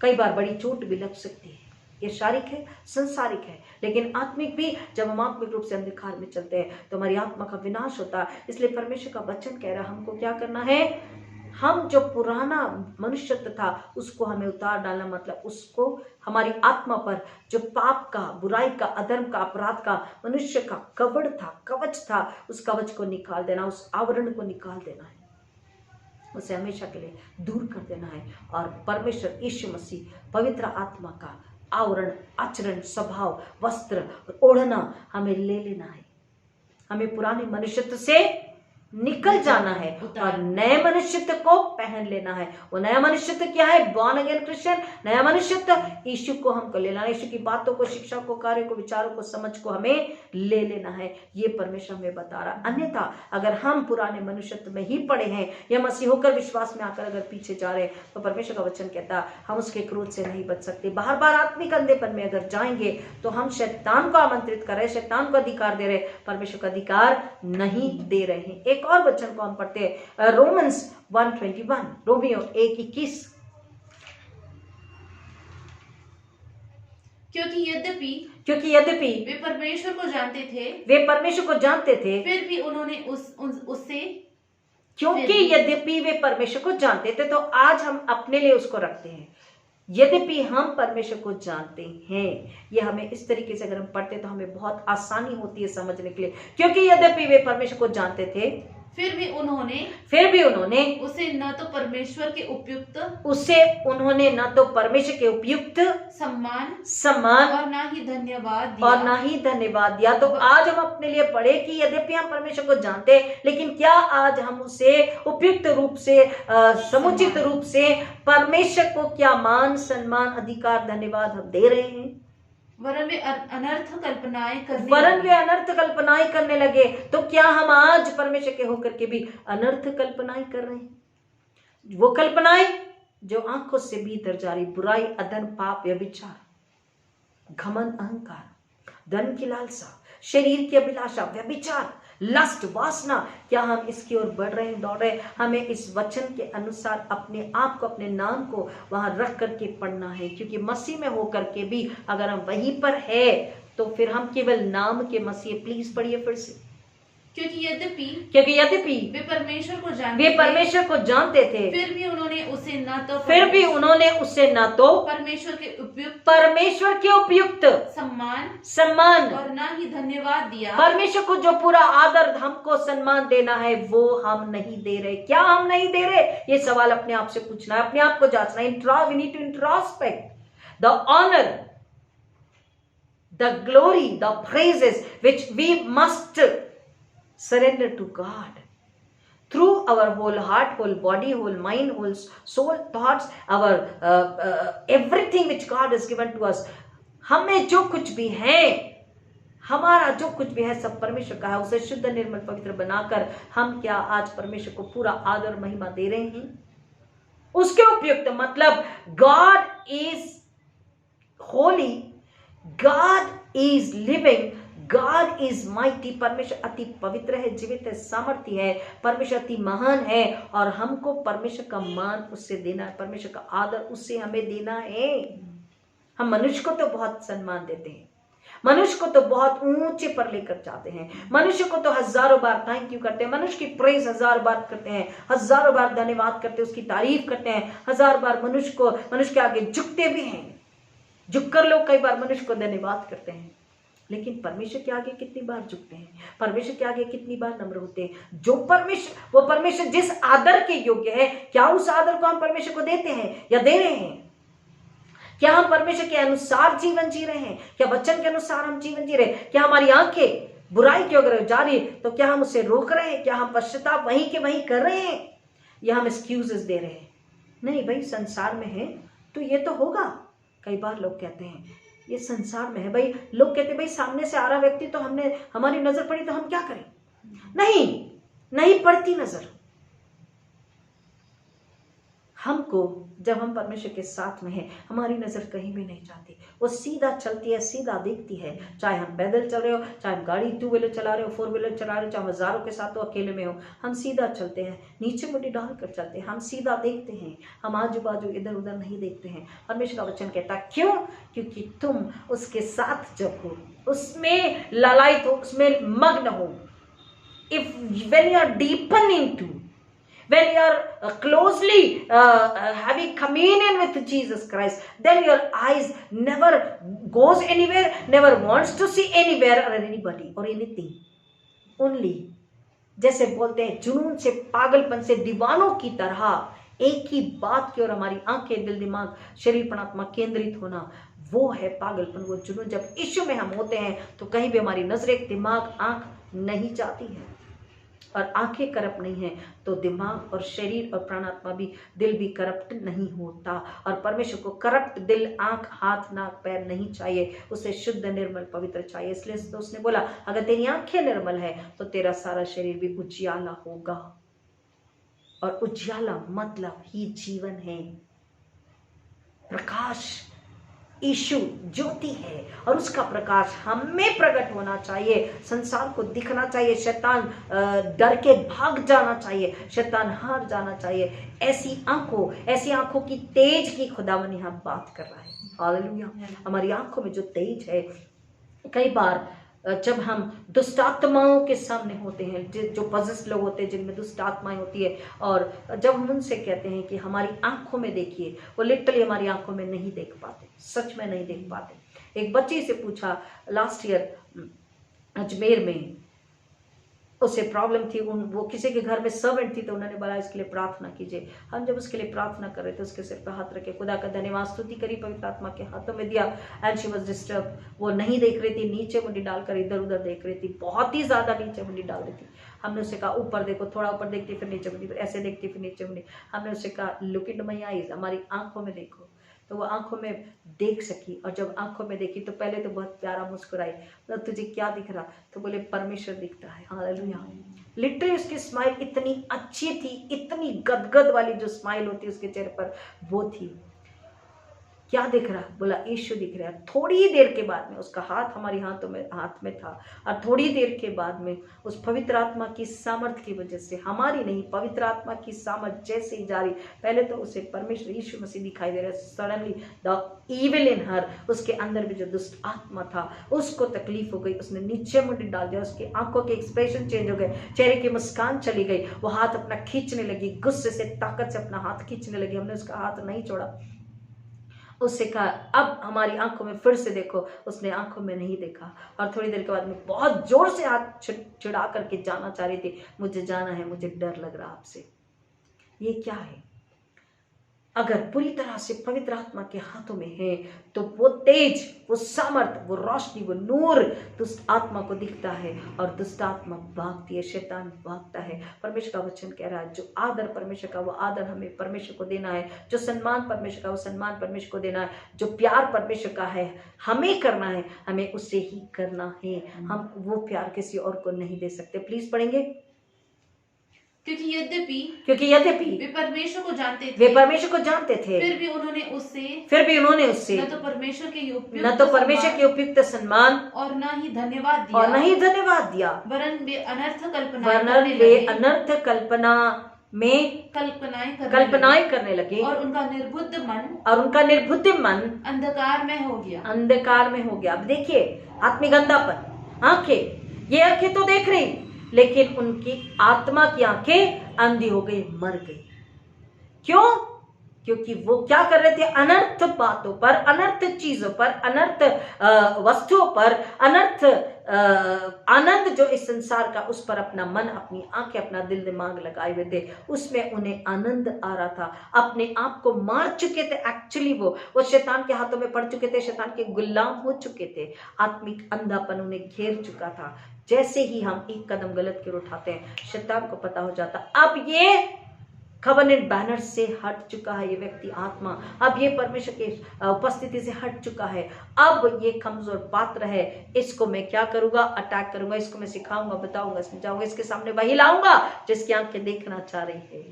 कई बार बड़ी चोट भी लग सकती है। ये शारीरिक है, संसारिक है, लेकिन आत्मिक भी। जब हम आत्मिक रूप से अंधकार में चलते हैं तो हमारी आत्मा का विनाश होता है। इसलिए परमेश्वर का वचन कह रहा है हमको क्या करना है? हम जो पुराना मनुष्यत्व था उसको हमें उतार डालना, मतलब उसको हमारी आत्मा पर जो पाप का, बुराई का, अधर्म का, अपराध का, मनुष्य का कवच था, उस कवच को निकाल देना, उस आवरण को निकाल देना है, उसे हमेशा के लिए दूर कर देना है। और परमेश्वर यीशु मसीह पवित्र आत्मा का आवरण, आचरण, स्वभाव, वस्त्र, ओढ़ना हमें ले लेना है। हमें पुराने मनुष्यत्व से निकल जाना है और नए मनुष्यत्व को पहन लेना है। वो नया मनुष्यत्व क्या है? Born again Christian. नया मनुष्यत्व यीशु को हमको लेना है, यीशु की बातों को, शिक्षा को, कार्य को, विचारों को, समझ को हमें ले लेना है। ये परमेश्वर हमें बता रहा। अन्यथा अगर हम पुराने मनुष्यत्व में ही पड़े हैं या मसीह होकर विश्वास में आकर अगर पीछे जा रहे हैं तो परमेश्वर का वचन कहता है हम उसके क्रोध से नहीं बच सकते। बार बार आत्मिक अंधेपन में अगर जाएंगे तो हम शैतान को आमंत्रित कर रहे, शैतान को अधिकार दे रहे, परमेश्वर का अधिकार नहीं दे रहे हैं। एक और वचन को हम पढ़ते हैं, रोमन्स 1:21, रोमियो 1:21। क्योंकि यद्यपि वे परमेश्वर को जानते थे, फिर भी उन्होंने उससे क्योंकि यद्यपि वे परमेश्वर को जानते थे, तो आज हम अपने लिए उसको रखते हैं। यद्यपि हम परमेश्वर को जानते हैं, ये हमें इस तरीके से अगर हम पढ़ते तो हमें बहुत आसानी होती है समझने के लिए। क्योंकि यद्यपि वे परमेश्वर को जानते थे, फिर भी उन्होंने उसे न तो परमेश्वर के उपयुक्त सम्मान और ना ही धन्यवाद दिया। तो आज हम अपने लिए पढ़े कि यद्यपि हम परमेश्वर को जानते हैं, लेकिन क्या आज हम उसे उपयुक्त रूप से, समुचित रूप से परमेश्वर को क्या मान, सम्मान, अधिकार, धन्यवाद हम दे रहे हैं? वरन वे अनर्थ कल्पनाएं करने लगे। तो क्या हम आज परमेश्वर के होकर के भी अनर्थ कल्पनाएं कर रहे हैं? वो कल्पनाएं जो आंखों से भीतर जा रही, बुराई, अधर्म, पाप, व्यभिचार, घमंड, अहंकार, धन की लालसा, शरीर की अभिलाषा, व्यभिचार, लस्ट, वासना, क्या हम इसकी ओर बढ़ रहे हैं, दौड़ रहे हैं? हमें इस वचन के अनुसार अपने आप को, अपने नाम को वहां रख करके पढ़ना है, क्योंकि मसीह में होकर के भी अगर हम वहीं पर है तो फिर हम केवल नाम के मसीह। प्लीज पढ़िए फिर से। क्योंकि यद्यपि वे परमेश्वर को जानते थे, फिर भी उन्होंने उसे न तो परमेश्वर के उपयुक्त सम्मान और ना ही धन्यवाद दिया। परमेश्वर को जो पूरा आदर, हमको सम्मान देना है, वो हम नहीं दे रहे। क्या हम नहीं दे रहे? ये सवाल अपने आप से पूछना है, अपने आप को जांचना है। We need to introspect the honor, the glory, the praises which we must surrender to God through our whole heart, whole body, whole mind, whole soul, thoughts, our everything which God has given to us. हमें जो कुछ भी है, हमारा जो कुछ भी है, सब परमेश्वर का है। उसे शुद्ध, निर्मल, पवित्र बनाकर हम क्या आज परमेश्वर को पूरा आदर, महिमा दे रहे हैं? उसके उपयुक्त, मतलब God is holy, God is living, God is mighty। परमेश्वर अति पवित्र है, जीवित है, सामर्थ्य है, परमेश्वर अति महान है, और हमको परमेश्वर का मान उससे देना है, परमेश्वर का आदर उससे हमें देना है। हम मनुष्य को तो बहुत सम्मान देते हैं, मनुष्य को तो बहुत ऊंचे पर लेकर जाते हैं, मनुष्य को तो हजारों बार थैंक यू करते हैं, मनुष्य की प्रेज हजारों बार करते हैं, हजारों बार धन्यवाद करते हैं, उसकी तारीफ करते हैं, हजार बार मनुष्य के आगे झुकते भी हैं। झुककर लोग कई बार मनुष्य को धन्यवाद करते हैं, लेकिन परमेश्वर के आगे कितनी बार झुकते हैं, परमेश्वर के आगे कितनी बार नम्र होते हैं। जो परमेश्वर, वो परमेश्वर जिस आदर के योग्य है, क्या उस आदर को हम परमेश्वर को देते हैं या दे रहे हैं? क्या हम परमेश्वर के अनुसार जीवन जी रहे हैं? क्या वचन के अनुसार हम जीवन जी रहे हैं? क्या हमारी आंखें बुराई की ओर जा रही तो क्या हम उसे रोक रहे हैं? क्या हम पश्चाताप वहीं के वहीं कर रहे हैं या हम एक्सक्यूजेस दे रहे हैं? नहीं भाई, संसार में है तो ये तो होगा। कई बार लोग कहते हैं ये संसार में है, भाई लोग कहते हैं भाई सामने से आ रहा व्यक्ति तो हमारी नजर पड़ी तो हम क्या करें? नहीं पड़ती नजर। हमको जब हम परमेश्वर के साथ में हैं, हमारी नजर कहीं भी नहीं जाती, वो सीधा चलती है, सीधा देखती है। चाहे हम पैदल चल रहे हो, चाहे हम गाड़ी 2 व्हीलर चला रहे हो, 4 व्हीलर चला रहे हो, चाहे हजारों के साथ हो, अकेले में हो, हम सीधा चलते हैं, नीचे मुट्ठी डाल कर चलते हैं, हम सीधा देखते हैं, हम आजू बाजू इधर उधर नहीं देखते हैं। परमेश्वर का वचन कहता है क्यों? क्योंकि तुम उसके साथ जब हो, उसमें ललायत हो, उसमें मग्न हो, when you are deepen into, when you are closely having communion with Jesus Christ, then your eyes never goes anywhere, never wants to see anywhere or anybody or anything. Only, जैसे बोलते हैं जुनून से, पागलपन से, दीवानों की तरह एक ही बात की ओर हमारी आंखें, दिल, दिमाग, शरीर, प्राणात्मा केंद्रित होना, वो है पागलपन, वो जुनून। जब यीशु में हम होते हैं तो कहीं भी हमारी नजरें, दिमाग, आंख नहीं जाती है, और आंखें करप्ट नहीं है तो दिमाग और शरीर और प्राणात्मा भी, दिल भी करप्ट नहीं होता। और परमेश्वर को करप्ट दिल, आंख, हाथ, नाक, पैर नहीं चाहिए, उसे शुद्ध, निर्मल, पवित्र चाहिए। इसलिए तो उसने बोला अगर तेरी आंखें निर्मल है तो तेरा सारा शरीर भी उजियाला होगा। और उजियाला मतलब ही जीवन है, प्रकाश। यीशु ज्योति है और उसका प्रकाश हम में प्रकट होना चाहिए, संसार को दिखना चाहिए, शैतान डर के भाग जाना चाहिए, शैतान हार जाना चाहिए। ऐसी आंखों की तेज की खुदावन यहाँ बात कर रहा है। हालेलुया। हमारी आंखों में जो तेज है, कई बार जब हम दुष्ट आत्माओं के सामने होते हैं, जो पॉजेस्ड लोग होते हैं जिनमें दुष्ट आत्माएं होती है, और जब हम उनसे कहते हैं कि हमारी आंखों में देखिए, वो लिटरली हमारी आंखों में नहीं देख पाते, सच में नहीं देख पाते। एक बच्ची से पूछा लास्ट ईयर अजमेर में, उसे प्रॉब्लम थी, वो किसी के घर में सर्वेंट थी, तो उन्होंने बोला इसके लिए प्रार्थना कीजिए। हम जब उसके लिए प्रार्थना कर रहे थे, उसके सिर पर हाथ रखे, खुदा का धन्यवाद, स्तुति करी, पवित्र आत्मा के हाथों में दिया, एंड शी वाज डिस्टर्ब। वो नहीं देख रही थी, नीचे मुंडी डालकर इधर उधर देख रही थी, बहुत ही ज्यादा नीचे मुंडी डाल रही थी। हमने उसे कहा ऊपर देखो, थोड़ा ऊपर देखती फिर नीचे मुंडी, ऐसे देखती फिर नीचे मुंडी। हमने उसे कहा लुक इनटू माय आईज, हमारी आंखों में देखो। तो वो आंखों में देख सकी, और जब आंखों में देखी तो पहले तो बहुत प्यारा मुस्कुराई, तो तुझे क्या दिख रहा? तो बोले परमेश्वर दिखता है। हालेलुया। लिटरली उसकी स्माइल इतनी अच्छी थी, इतनी गदगद वाली जो स्माइल होती है उसके चेहरे पर, वो थी। क्या दिख रहा? बोला यीशु दिख रहा है। थोड़ी देर के बाद में उसका हाथ हमारी हाथ में था, और थोड़ी देर के बाद में उस पवित्र आत्मा की सामर्थ की वजह से, हमारी नहीं, पवित्र आत्मा की सामर्थ जैसे ही जारी, पहले तो उसे परमेश्वर यीशु मसीह दिखाई दे रहा है। सडनली द इविल इन हर, उसके अंदर भी जो दुष्ट आत्मा था उसको तकलीफ हो गई, उसने नीचे मुंडी डाल दिया, उसकी आंखों के एक्सप्रेशन चेंज हो गए, चेहरे की मुस्कान चली गई, वो हाथ अपना खींचने लगी, गुस्से से, ताकत से अपना हाथ खींचने लगी। हमने उसका हाथ नहीं छोड़ा, उससे कहा अब हमारी आंखों में फिर से देखो। उसने आंखों में नहीं देखा, और थोड़ी देर के बाद में बहुत जोर से हाथ छिड़ा करके जाना चाह रही थी, मुझे जाना है, मुझे डर लग रहा आपसे। ये क्या है? अगर पूरी तरह से पवित्र आत्मा के हाथों में है तो वो तेज, वो सामर्थ, वो रोशनी, वो नूर दुष्ट आत्मा को दिखता है, और दुष्ट आत्मा भागती है, शैतान भागता है। परमेश्वर का वचन कह रहा है जो आदर परमेश्वर का, वो आदर हमें परमेश्वर को देना है, जो सम्मान परमेश्वर का, वो सम्मान परमेश्वर को देना है, जो प्यार परमेश्वर का है हमें करना है, हमें उससे ही करना है। हम वो प्यार किसी और को नहीं दे सकते। प्लीज पढ़ेंगे। क्योंकि यद्यपि वे परमेश्वर को जानते थे, फिर भी उन्होंने उससे न तो परमेश्वर के उपयुक्त सम्मान और न ही धन्यवाद दिया, वरन वे अनर्थ कल्पना में कल्पनाएं करने लगे, और उनका निर्बुद्ध मन अंधकार में हो गया। अब देखिए आत्मिक अंधापन, ये आंखें तो देख रही, लेकिन उनकी आत्मा की आंखें अंधी हो गई, मर गई। क्यों? क्योंकि वो क्या कर रहे थे, अनर्थ बातों पर, अनर्थ चीजों पर, अनर्थ वस्तुओं पर, अनर्थ आनंद जो इस संसार का, उस पर अपना मन, अपनी आंखें, अपना दिल दिमाग लगाए हुए थे। उसमें उन्हें आनंद आ रहा था। अपने आप को मार चुके थे एक्चुअली। वो शैतान के हाथों में पड़ चुके थे, शैतान के गुलाम हो चुके थे। आत्मिक अंधापन उन्हें घेर चुका था। जैसे ही हम एक कदम गलत की ओर उठाते हैं, शैतान को पता हो जाता अब ये कवनेंट बैनर से हट चुका है, ये व्यक्ति आत्मा अब ये परमेश्वर की उपस्थिति से हट चुका है। अब ये कमजोर पात्र है, इसको मैं क्या करूंगा, अटैक करूंगा, इसको मैं सिखाऊंगा, बताऊंगा, समझाऊंगा, इसके सामने वही लाऊंगा जिसकी आंखें देखना चाह रही है,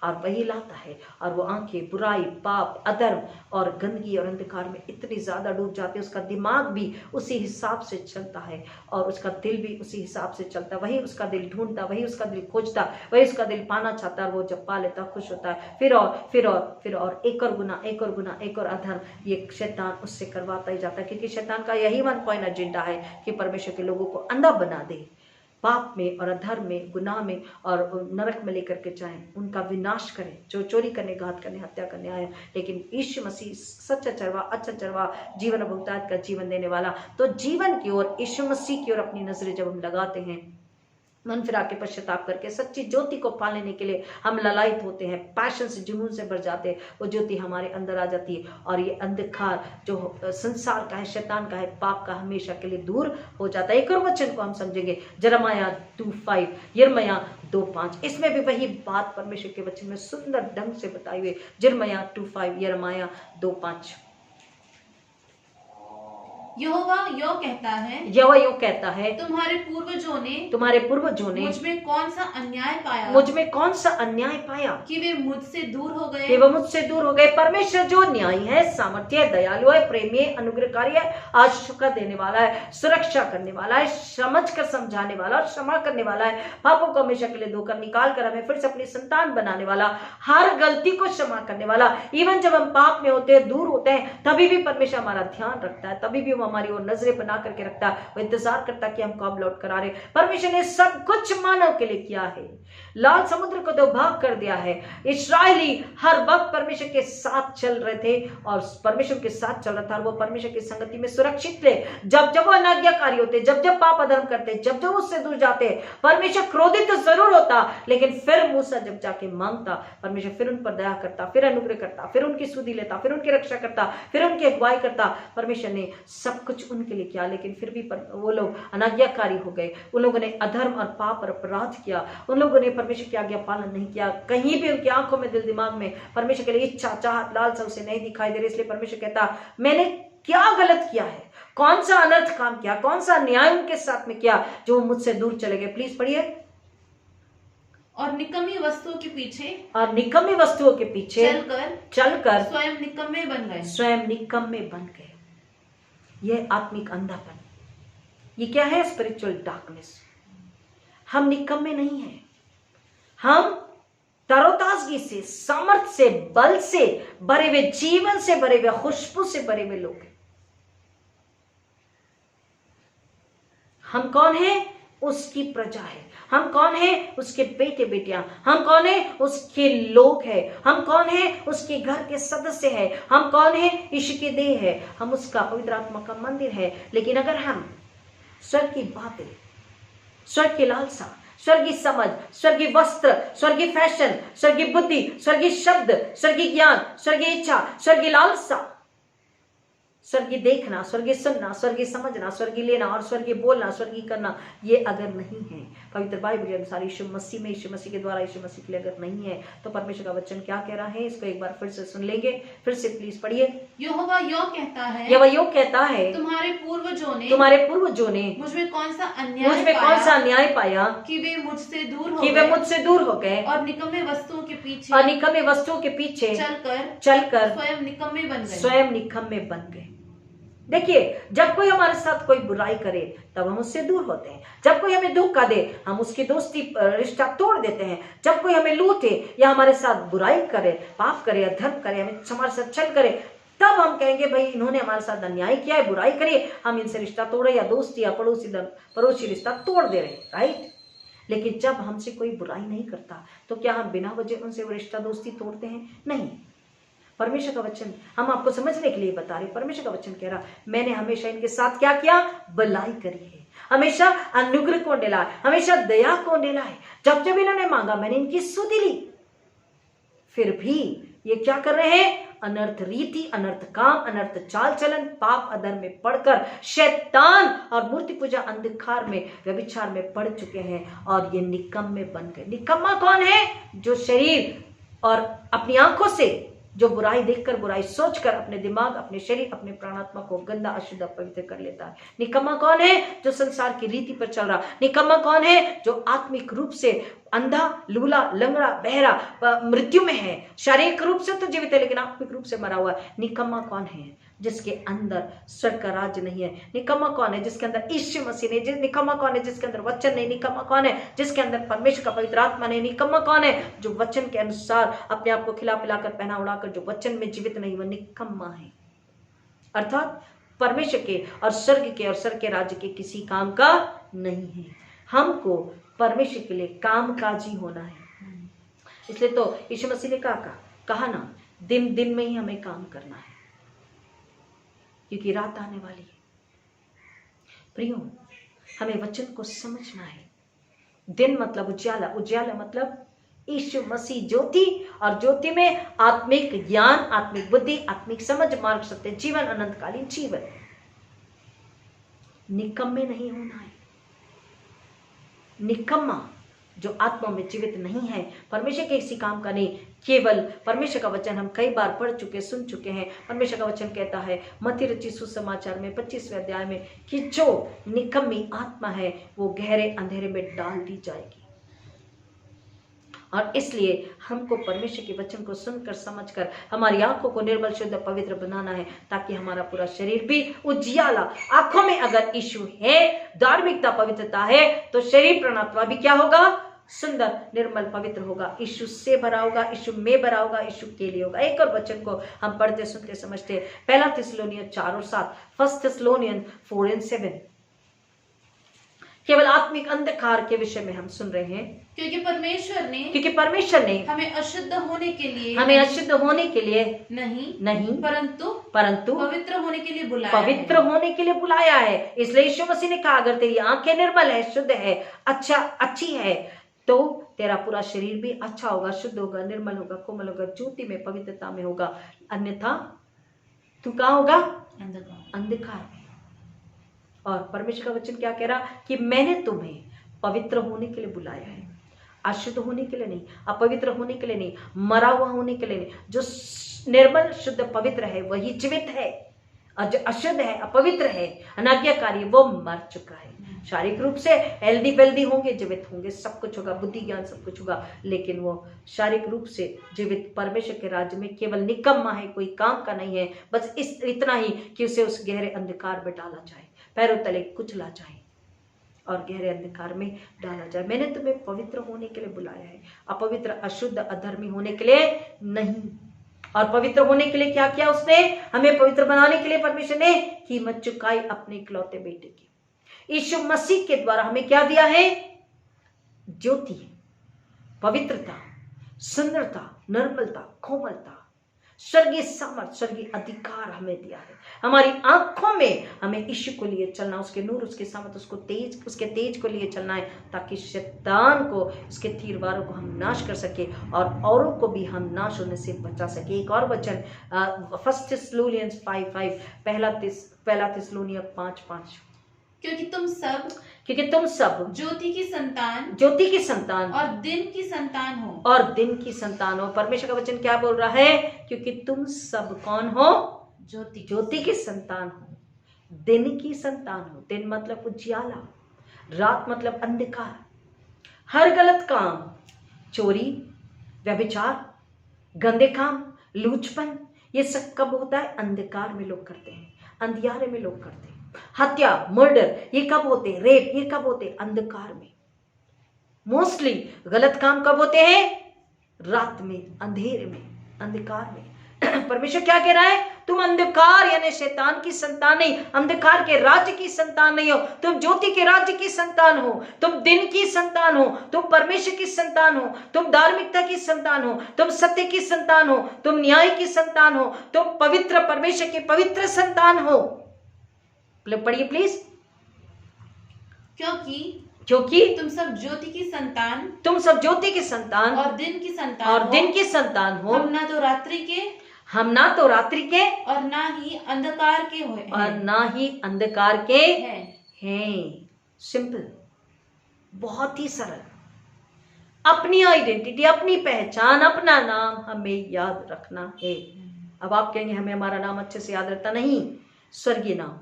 और वही लाता है। और वो आंखें बुराई, पाप, अधर्म और गंदगी और अंधकार में इतनी ज्यादा डूब जाते हैं, उसका दिमाग भी उसी हिसाब से चलता है और उसका दिल भी उसी हिसाब से चलता है। वही उसका दिल ढूंढता, वही उसका दिल खोजता, वही उसका दिल पाना चाहता है। वो जब पा लेता खुश होता है, फिर और एक और गुना, एक और गुना, एक और अधर्म ये शैतान उससे करवाता ही जाता है। क्योंकि शैतान का यही वन पॉइंट एजेंडा है कि परमेश्वर के लोगों को अंधा बना दे, पाप में और अधर्म में, गुनाह में और नरक में लेकर के जाएं, उनका विनाश करें। जो चोरी करने, घात करने, हत्या करने आए, लेकिन यीशु मसीह सच्चा चरवा, अच्छा चरवा, जीवन बहुतायत का जीवन देने वाला, तो जीवन की ओर, यीशु मसीह की ओर अपनी नजरें जब हम लगाते हैं, मन फिरा के पश्चाताप करके सच्ची ज्योति को पा लेने के लिए हम ललायत होते हैं, पैशन से, जुनून से भर जाते हैं, वो ज्योति हमारे अंदर आ जाती है और ये अंधकार जो संसार का है, शैतान का है, पाप का, हमेशा के लिए दूर हो जाता है। एक और वचन को हम समझेंगे, यिर्मयाह 2:5, यिर्मयाह 2:5, इसमें भी वही बात परमेश्वर के वचन में सुंदर ढंग से बताई हुई। यिर्मयाह 2:5, यिर्मयाह 2:5, यहोवा यो कहता है, तुम्हारे पूर्वजों ने मुझ में कौन सा अन्याय पाया कि वे मुझसे दूर हो गए। परमेश्वर जो न्यायी है, सामर्थ्य, दयालु है, प्रेमी है, अनुग्रहकारी है, आशीष देने वाला है, सुरक्षा करने वाला है, समझ कर समझाने वाला और क्षमा करने वाला है, पापों को हमेशा के लिए धोकर निकाल कर हमें फिर से अपनी संतान बनाने वाला, हर गलती को क्षमा करने वाला। इवन जब हम पाप में होते हैं, दूर होते हैं, तभी भी परमेश्वर हमारा ध्यान रखता है, तभी भी हमारी ओर नजरें बना करके रखता है, वो इंतजार करता है कि हम कब लौट कर आ रहे। परमेश्वर ने सब कुछ मानव के लिए किया है। लाल समुद्र को दो भाग कर दिया है। इस्राएली हर वक्त परमेश्वर के साथ चल रहे थे और परमेश्वर के साथ चल रहा था और वो परमेश्वर की संगति में सुरक्षित थे। जब जब वो अनाज्ञाकारी होते, जब जब पाप अधर्म करते, जब जब उससे दूर जाते, परमेश्वर क्रोधित तो जरूर होता, लेकिन फिर मूसा जब जाके मांगता, परमेश्वर फिर उन पर दया करता, फिर अनुग्रह करता, फिर उनकी सुधि लेता, फिर उनकी रक्षा करता, फिर उनकी अगुवाई करता। परमेश्वर ने सब कुछ उनके लिए किया, लेकिन फिर भी वो लोग अनाज्ञाकारी हो गए। उन लोगों ने अधर्म और पाप और अपराध किया। उन लोगों ने परमेश्वर की आज्ञा पालन नहीं किया। कहीं भी उनकी आंखों में, दिल दिमाग में परमेश्वर के लिए इच्छा, चाहत, लालसा उसे नहीं दिखाई दे रही। इसलिए परमेश्वर कहता, मैंने क्या गलत किया है, कौन सा अनर्थ काम किया, कौन सा अन्याय उनके साथ में किया जो वो मुझसे दूर चले गए। प्लीज पढ़िए। और निकम्मी वस्तुओं के पीछे चलकर स्वयं निकम्मे बन गए। यह आत्मिक अंधापन, ये क्या है? Spiritual darkness. हम निकम्मे नहीं हैं, हम तरोताजगी से, सामर्थ्य से, बल से भरे हुए, जीवन से भरे हुए, खुशबू से भरे हुए लोग हैं। हम कौन है? उसकी प्रजा है। हम कौन है? उसके बेटे बेटियां। हम कौन है? उसके लोग हैं। हम कौन है? उसके घर के सदस्य हैं। हम कौन है? ईश्वर की देह है। हम उसका पवित्र आत्मा का मंदिर है। लेकिन अगर हम स्वर्ग की बातें, स्वर्ग की लालसा, स्वर्गीय समझ, स्वर्गीय वस्त्र, स्वर्गीय फैशन, स्वर्गीय बुद्धि, स्वर्गीय शब्द, स्वर्गीय ज्ञान, स्वर्गीय इच्छा, स्वर्गीय लालसा, स्वर्गीय देखना, स्वर्गीय सुनना, स्वर्गीय समझना, स्वर्गीय लेना और स्वर्गीय बोलना, स्वर्गीय करना, ये अगर नहीं है पवित्र बाइबल के अनुसार, यीशु मसीह में, यीशु मसीह के द्वारा, यीशु मसीह के लिए अगर नहीं है, तो परमेश्वर का वचन क्या कह रहा है, इसको एक बार फिर से सुन लेंगे। फिर से प्लीज पढ़िए। यहोवा यो कहता है, तुम्हारे पूर्वजों ने मुझ में कौन सा अन्याय पाया कि वे मुझसे दूर हो गए और निकम्मे वस्तुओं के पीछे चलकर स्वयं निकम्मे बन गए। देखिए, जब कोई हमारे साथ कोई बुराई करे तब हम उससे दूर होते हैं। जब कोई हमें धोखा दे, हम उसकी दोस्ती रिश्ता तोड़ देते हैं। जब कोई हमें लूटे या हमारे साथ बुराई करे, पाप करे, अधर्म करे, हमें हमारे साथ छल करे, तब हम कहेंगे भाई इन्होंने हमारे साथ अन्याय किया है, बुराई करी, हम इनसे रिश्ता तोड़े या दोस्ती या पड़ोसी रिश्ता तोड़ दे रहे, राइट। लेकिन जब हमसे कोई बुराई नहीं करता तो क्या हम बिना वजह उनसे रिश्ता दोस्ती तोड़ते हैं? नहीं। परमेश्वर का वचन हम आपको समझने के लिए बता रहे। परमेश्वर का वचन कह रहा, मैंने हमेशा इनके साथ क्या किया? भलाई करी है, हमेशा अनुग्रह को दिलाया, हमेशा दया को दिलाया। जब जब इन्होंने मांगा मैंने इनकी सुधि ली। फिर भी ये क्या कर रहे हैं? अनर्थ रीति, अनर्थ काम, अनर्थ चाल चलन, पाप अधर्म में पड़कर शैतान और मूर्ति पूजा अंधकार में, व्यभिचार में पड़ चुके हैं और ये निकम्मे बन गए। निकम्मा कौन है? जो शरीर और अपनी आंखों से जो बुराई देखकर, बुराई सोचकर अपने दिमाग, अपने शरीर, अपने प्राणात्मा को गंदा, अशुद्ध, अपवित्र कर लेता है। निकम्मा कौन है? जो संसार की रीति पर चल रहा। निकम्मा कौन है? जो आत्मिक रूप से अंधा, लूला, लंगड़ा, बहरा, मृत्यु में है। शारीरिक रूप से तो जीवित है लेकिन आत्मिक रूप से मरा हुआ है। निकम्मा कौन है? जिसके अंदर स्वर्ग का राज्य नहीं है। निकम्मा कौन है? जिसके अंदर यीशु मसीह नहीं। निकम्मा कौन है? जिसके अंदर वचन नहीं। निकम्मा कौन है? जिसके अंदर परमेश्वर का पवित्र आत्मा नहीं। निकम्मा कौन है? जो वचन के अनुसार अपने आप को खिला पिलाकर, पहना उड़ाकर, जो वचन में जीवित नहीं, वह निकम्मा है। अर्थात परमेश्वर के और स्वर्ग के और स्वर्ग के राज्य के किसी काम का नहीं है। हमको परमेश्वर के लिए कामकाजी होना है। इसलिए तो यीशु मसीह ने कहा ना, दिन दिन में ही हमें काम करना है क्योंकि रात आने वाली है। प्रियो, हमें वचन को समझना है। दिन मतलब उजाला, उजाला मतलब यीशु मसीह ज्योति, और ज्योति में आत्मिक ज्ञान, आत्मिक बुद्धि, आत्मिक समझ, मार्ग, सत्य, जीवन, अनंतकालीन जीवन। निकम्मे नहीं होना है। निकम्मा जो आत्मा में जीवित नहीं है, परमेश्वर के किसी काम का नहीं, केवल परमेश्वर का वचन हम कई बार पढ़ चुके, सुन चुके हैं। परमेश्वर का वचन कहता है मत्ती रचित सुसमाचार में 25वें अध्याय में कि जो निकम्मी आत्मा है वो गहरे अंधेरे में डाल दी जाएगी। और इसलिए हमको परमेश्वर के वचन को सुनकर, समझकर हमारी आंखों को निर्मल, शुद्ध, पवित्र बनाना है ताकि हमारा पूरा शरीर भी उजियाला। आंखों में अगर यीशु है, धार्मिकता, पवित्रता है, तो शरीर, प्राणात्मा भी क्या होगा? सुंदर, निर्मल, पवित्र होगा। यीशु से भरा होगा, यीशु में भरा होगा, यीशु के लिए होगा। एक और वचन को हम पढ़ते, सुनते, समझते। पहला थिस्सलुनीय 4:7, 1 Thessalonians 4:7। केवल आत्मिक अंधकार के विषय में हम सुन रहे हैं क्योंकि परमेश्वर ने हमें अशुद्ध होने के लिए नहीं परंतु पवित्र होने के लिए बुलाया है। इसलिए यीशु मसीह ने कहा अगर तेरी आंखें निर्मल है, शुद्ध है, अच्छी है, तो तेरा पूरा शरीर भी अच्छा होगा, शुद्ध होगा, निर्मल होगा, कोमल होगा, ज्योति में, पवित्रता में होगा। अन्यथा तू कहाँ होगा? अंधकार में। और परमेश्वर का वचन क्या कह रहा? कि मैंने तुम्हें पवित्र होने के लिए बुलाया है, अशुद्ध होने के लिए नहीं, अपवित्र होने के लिए नहीं, मरा हुआ होने के लिए नहीं। जो निर्मल, शुद्ध, पवित्र है वही जीवित है, और जो अशुद्ध है, अपवित्र है, अनाज्ञाकारी, वो मर चुका है। शारीरिक रूप से हेल्दी वेल्दी होंगे, जीवित होंगे, सब कुछ होगा, बुद्धि ज्ञान सब कुछ होगा, लेकिन वो शारीरिक रूप से जीवित परमेश्वर के राज्य में केवल निकम्मा है, कोई काम का नहीं है। बस इतना ही कि उसे उस गहरे अंधकार में डाला जाए, पैरों तले कुचला जाए और गहरे अंधकार में डाला जाए। मैंने तुम्हें पवित्र होने के लिए बुलाया है, अपवित्र, अशुद्ध, अधर्मी होने के लिए नहीं। और पवित्र होने के लिए क्या किया उसने? हमें पवित्र बनाने के लिए परमेश्वर ने कीमत चुकाई अपने इकलौते बेटे की। यीशु मसीह के द्वारा हमें क्या दिया है? ज्योति, पवित्रता, सुंदरता, निर्मलता, कोमलता, स्वर्गीय सामर्थ, स्वर्गीय अधिकार हमें दिया है। हमारी आंखों में हमें यीशु को लिए चलना, उसके नूर, उसके सामर्थ, उसके तेज को लिए चलना है, ताकि शैतान को, उसके तीरवारों को हम नाश कर सके और औरों को भी हम नाश होने से बचा सके। एक और वचन 1 Thessalonians 5:5, पहला थिस्सलुनीय 5:5। क्योंकि तुम सब ज्योति की संतान और दिन की संतान हो। परमेश्वर का वचन क्या बोल रहा है? क्योंकि तुम सब कौन हो? ज्योति की संतान हो, दिन की संतान हो। दिन मतलब उजियाला, रात मतलब अंधकार। हर गलत काम, चोरी, व्यभिचार, गंदे काम, लूचपन, ये सब कब होता है? अंधकार में लोग करते हैं, अंधियारे में लोग करते हैं। हत्या, मर्डर, ये कब होते हैं? रेप, ये कब होते हैं? अंधकार में। मोस्टली गलत काम कब होते हैं? रात में, अंधेरे में, अंधकार में। परमेश्वर क्या कह रहा है? तुम अंधकार यानी शैतान की संतान नहीं, अंधकार के राज्य की संतान नहीं हो, तुम ज्योति के राज्य की संतान हो, तुम दिन की संतान हो, तुम परमेश्वर की संतान हो, तुम धार्मिकता की संतान हो, तुम सत्य की संतान हो, तुम न्याय की संतान हो, तुम पवित्र परमेश्वर की पवित्र संतान हो। पढ़िए प्लीज। क्योंकि तुम सब ज्योति की संतान, तुम सब ज्योति की संतान और दिन की संतान और हो। दिन की संतान हो। हम ना तो रात्रि के हम ना तो रात्रि के और ना ही अंधकार के हुए और ना ही अंधकार के हैं। सिंपल, बहुत ही सरल। अपनी आइडेंटिटी, अपनी पहचान, अपना नाम हमें याद रखना है। अब आप कहेंगे हमें हमारा नाम अच्छे से याद रहता नहीं। स्वर्गीय नाम,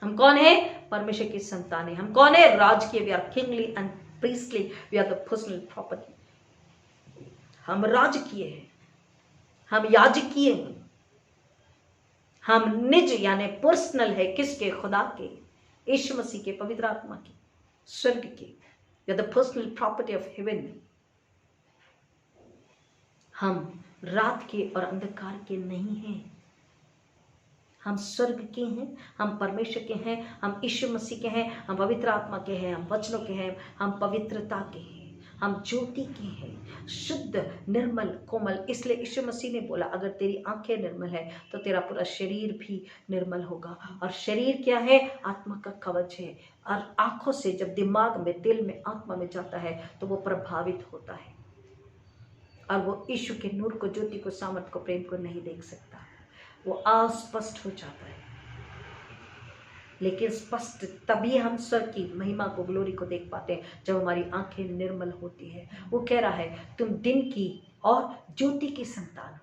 हम कौन है? परमेश्वर की संतान है। हम कौन है? राजकीय। We are kingly and priestly, we are the personal property. हम राजकीय हैं, हम याजकीय हैं, हम निज यानी पर्सनल है। किसके? खुदा के, यीशु मसीह के, पवित्र आत्मा के, स्वर्ग के। We are the personal property of heaven. हम रात के और अंधकार के नहीं हैं, हम स्वर्ग के हैं, हम परमेश्वर के हैं, हम यीशु मसीह के हैं, हम पवित्र आत्मा के हैं, हम वचनों के हैं, हम पवित्रता के हैं, हम ज्योति के हैं, शुद्ध, निर्मल, कोमल। इसलिए यीशु मसीह ने बोला अगर तेरी आंखें निर्मल है तो तेरा पूरा शरीर भी निर्मल होगा। और शरीर क्या है? आत्मा का कवच है। और आंखों से जब दिमाग में, दिल में, आत्मा में जाता है तो वो प्रभावित होता है और वो यीशु के नूर को, ज्योति को, सामर्थ को, प्रेम को नहीं देख सकता। वो अस्पष्ट हो जाता है। लेकिन स्पष्ट तभी हम स्वर्ग की महिमा को, ग्लोरी को देख पाते हैं जब हमारी आंखें निर्मल होती है। वो कह रहा है तुम दिन की और ज्योति की संतान हो,